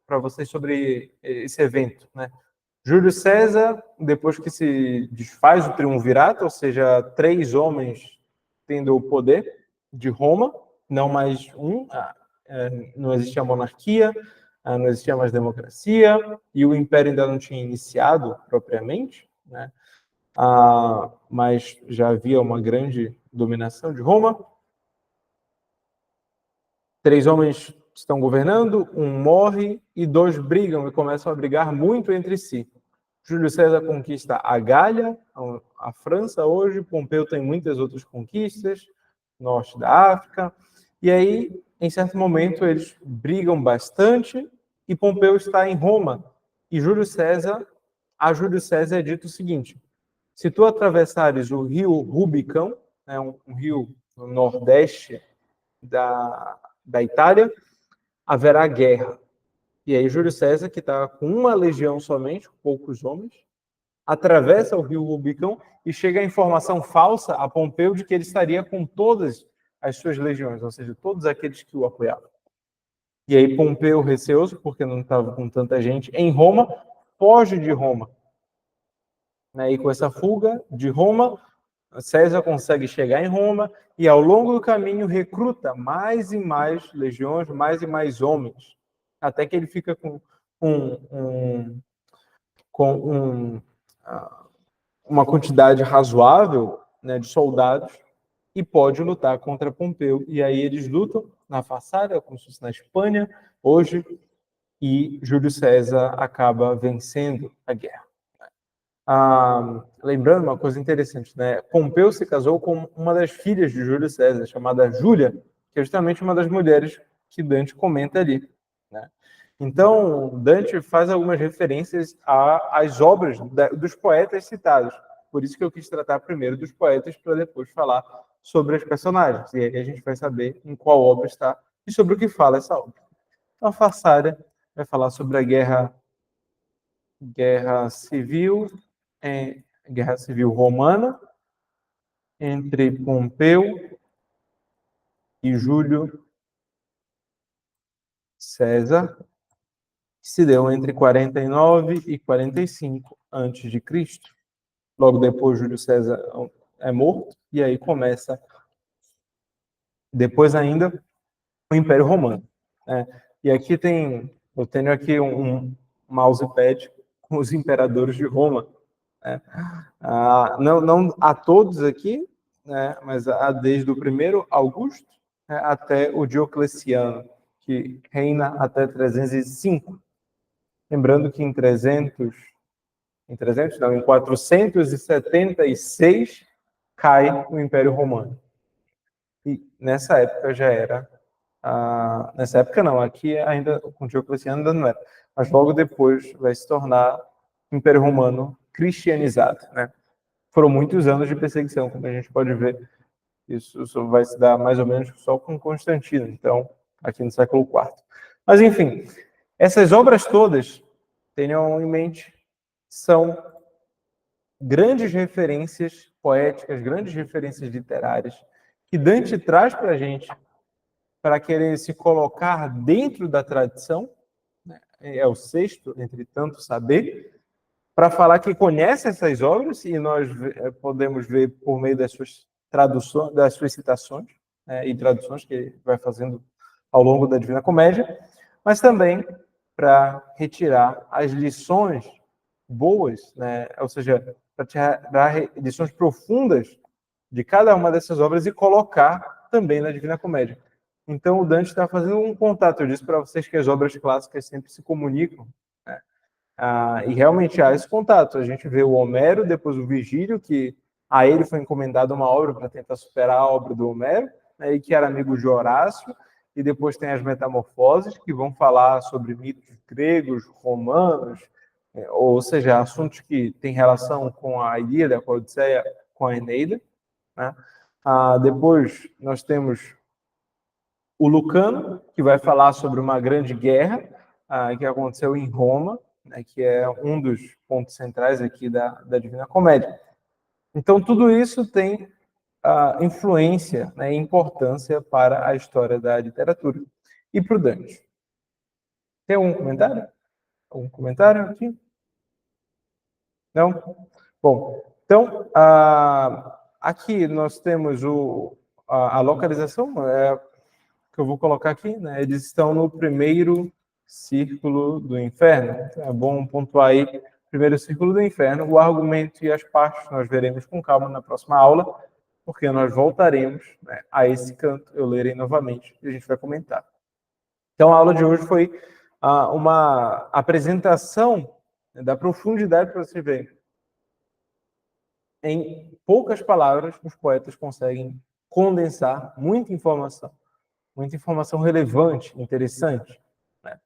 para vocês sobre esse evento, né? Júlio César, depois que se desfaz o triunvirato, ou seja, 3 homens tendo o poder de Roma, não mais um, não existia monarquia, não existia mais democracia, e o império ainda não tinha iniciado propriamente, né? Mas já havia uma grande dominação de Roma. 3 homens estão governando, um morre e 2 brigam e começam a brigar muito entre si. Júlio César conquista a Gália, a França hoje. Pompeu tem muitas outras conquistas, norte da África. E aí, em certo momento, eles brigam bastante e Pompeu está em Roma. E a Júlio César é dito o seguinte: se tu atravessares o rio Rubicão, um rio no nordeste da Itália, haverá guerra. E aí Júlio César, que está com uma legião somente, poucos homens, atravessa o rio Rubicão e chega a informação falsa a Pompeu de que ele estaria com todas as suas legiões, ou seja, todos aqueles que o apoiavam. E aí Pompeu, receoso, porque não estava com tanta gente em Roma, foge de Roma. E com essa fuga de Roma, César consegue chegar em Roma e, ao longo do caminho, recruta mais e mais legiões, mais e mais homens, até que ele fica com uma quantidade razoável, né, de soldados e pode lutar contra Pompeu. E aí eles lutam na Farsália, como se fosse na Espanha, hoje, e Júlio César acaba vencendo a guerra. Lembrando uma coisa interessante, né? Pompeu se casou com uma das filhas de Júlio César, chamada Júlia, que é justamente uma das mulheres que Dante comenta ali, né? Então, Dante faz algumas referências às obras dos poetas citados. Por isso que eu quis tratar primeiro dos poetas, para depois falar sobre os personagens. E aí a gente vai saber em qual obra está e sobre o que fala essa obra. Então, a Farsália vai falar sobre a guerra civil, guerra civil romana, entre Pompeu e Júlio César, que se deu entre 49 e 45 a.C. Logo depois, Júlio César é morto, e aí começa, depois ainda, o Império Romano. E aqui eu tenho aqui um mousepad com os imperadores de Roma. Não a todos aqui, né, mas desde o primeiro Augusto, né, até o Diocleciano, que reina até 305. Lembrando que em 476 cai o Império Romano. E nessa época já era... nessa época não, aqui ainda com Diocleciano ainda não era. Mas logo depois vai se tornar Império Romano cristianizado, né? foram muitos anos de perseguição, como a gente pode ver. Isso vai se dar mais ou menos só com Constantino, então, aqui no século IV. Mas, enfim, essas obras todas, tenham em mente, são grandes referências poéticas, grandes referências literárias, que Dante traz para a gente para querer se colocar dentro da tradição, né? É o sexto, entre tanto saber, para falar que conhece essas obras, e nós podemos ver por meio das suas traduções, das suas citações, né, e traduções que ele vai fazendo ao longo da Divina Comédia, mas também para retirar as lições boas, né, ou seja, para tirar lições profundas de cada uma dessas obras e colocar também na Divina Comédia. Então, o Dante está fazendo um contato. Eu disse para vocês que as obras clássicas sempre se comunicam, né? E realmente há esse contato. A gente vê o Homero, depois o Virgílio, que a ele foi encomendada uma obra para tentar superar a obra do Homero, né, e que era amigo de Horácio, e depois tem as Metamorfoses, que vão falar sobre mitos gregos, romanos, ou seja, assuntos que têm relação com a Ilíada, com a Odisseia, com a Eneida, né? Depois nós temos o Lucano, que vai falar sobre uma grande guerra que aconteceu em Roma, né, que é um dos pontos centrais aqui da Divina Comédia. Então, tudo isso tem influência, né, e importância para a história da literatura. E para o Dante. Tem algum comentário? Algum comentário aqui? Não? Bom, então, aqui nós temos a localização, que eu vou colocar aqui, né? Eles estão no primeiro círculo do inferno. Então, é bom pontuar aí, primeiro círculo do inferno. O argumento e as partes nós veremos com calma na próxima aula, porque nós voltaremos, né, a esse canto. Eu lerei novamente e a gente vai comentar. Então, a aula de hoje foi uma apresentação, né, da profundidade para você ver. Em poucas palavras, os poetas conseguem condensar muita informação relevante, interessante, né?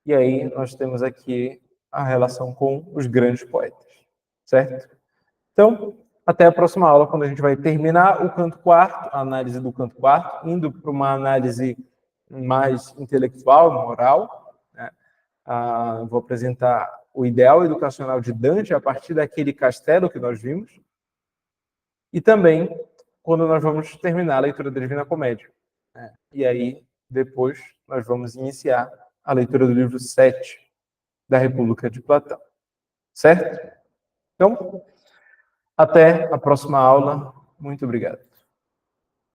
E aí nós temos aqui a relação com os grandes poetas, certo? Então, até a próxima aula, quando a gente vai terminar o canto quarto, a análise do canto quarto, indo para uma análise mais intelectual, moral, né? Vou apresentar o ideal educacional de Dante a partir daquele castelo que nós vimos, e também quando nós vamos terminar a leitura da Divina Comédia, né? E aí, depois, nós vamos iniciar a leitura do livro 7 da República de Platão. Certo? Então, até a próxima aula. Muito obrigado.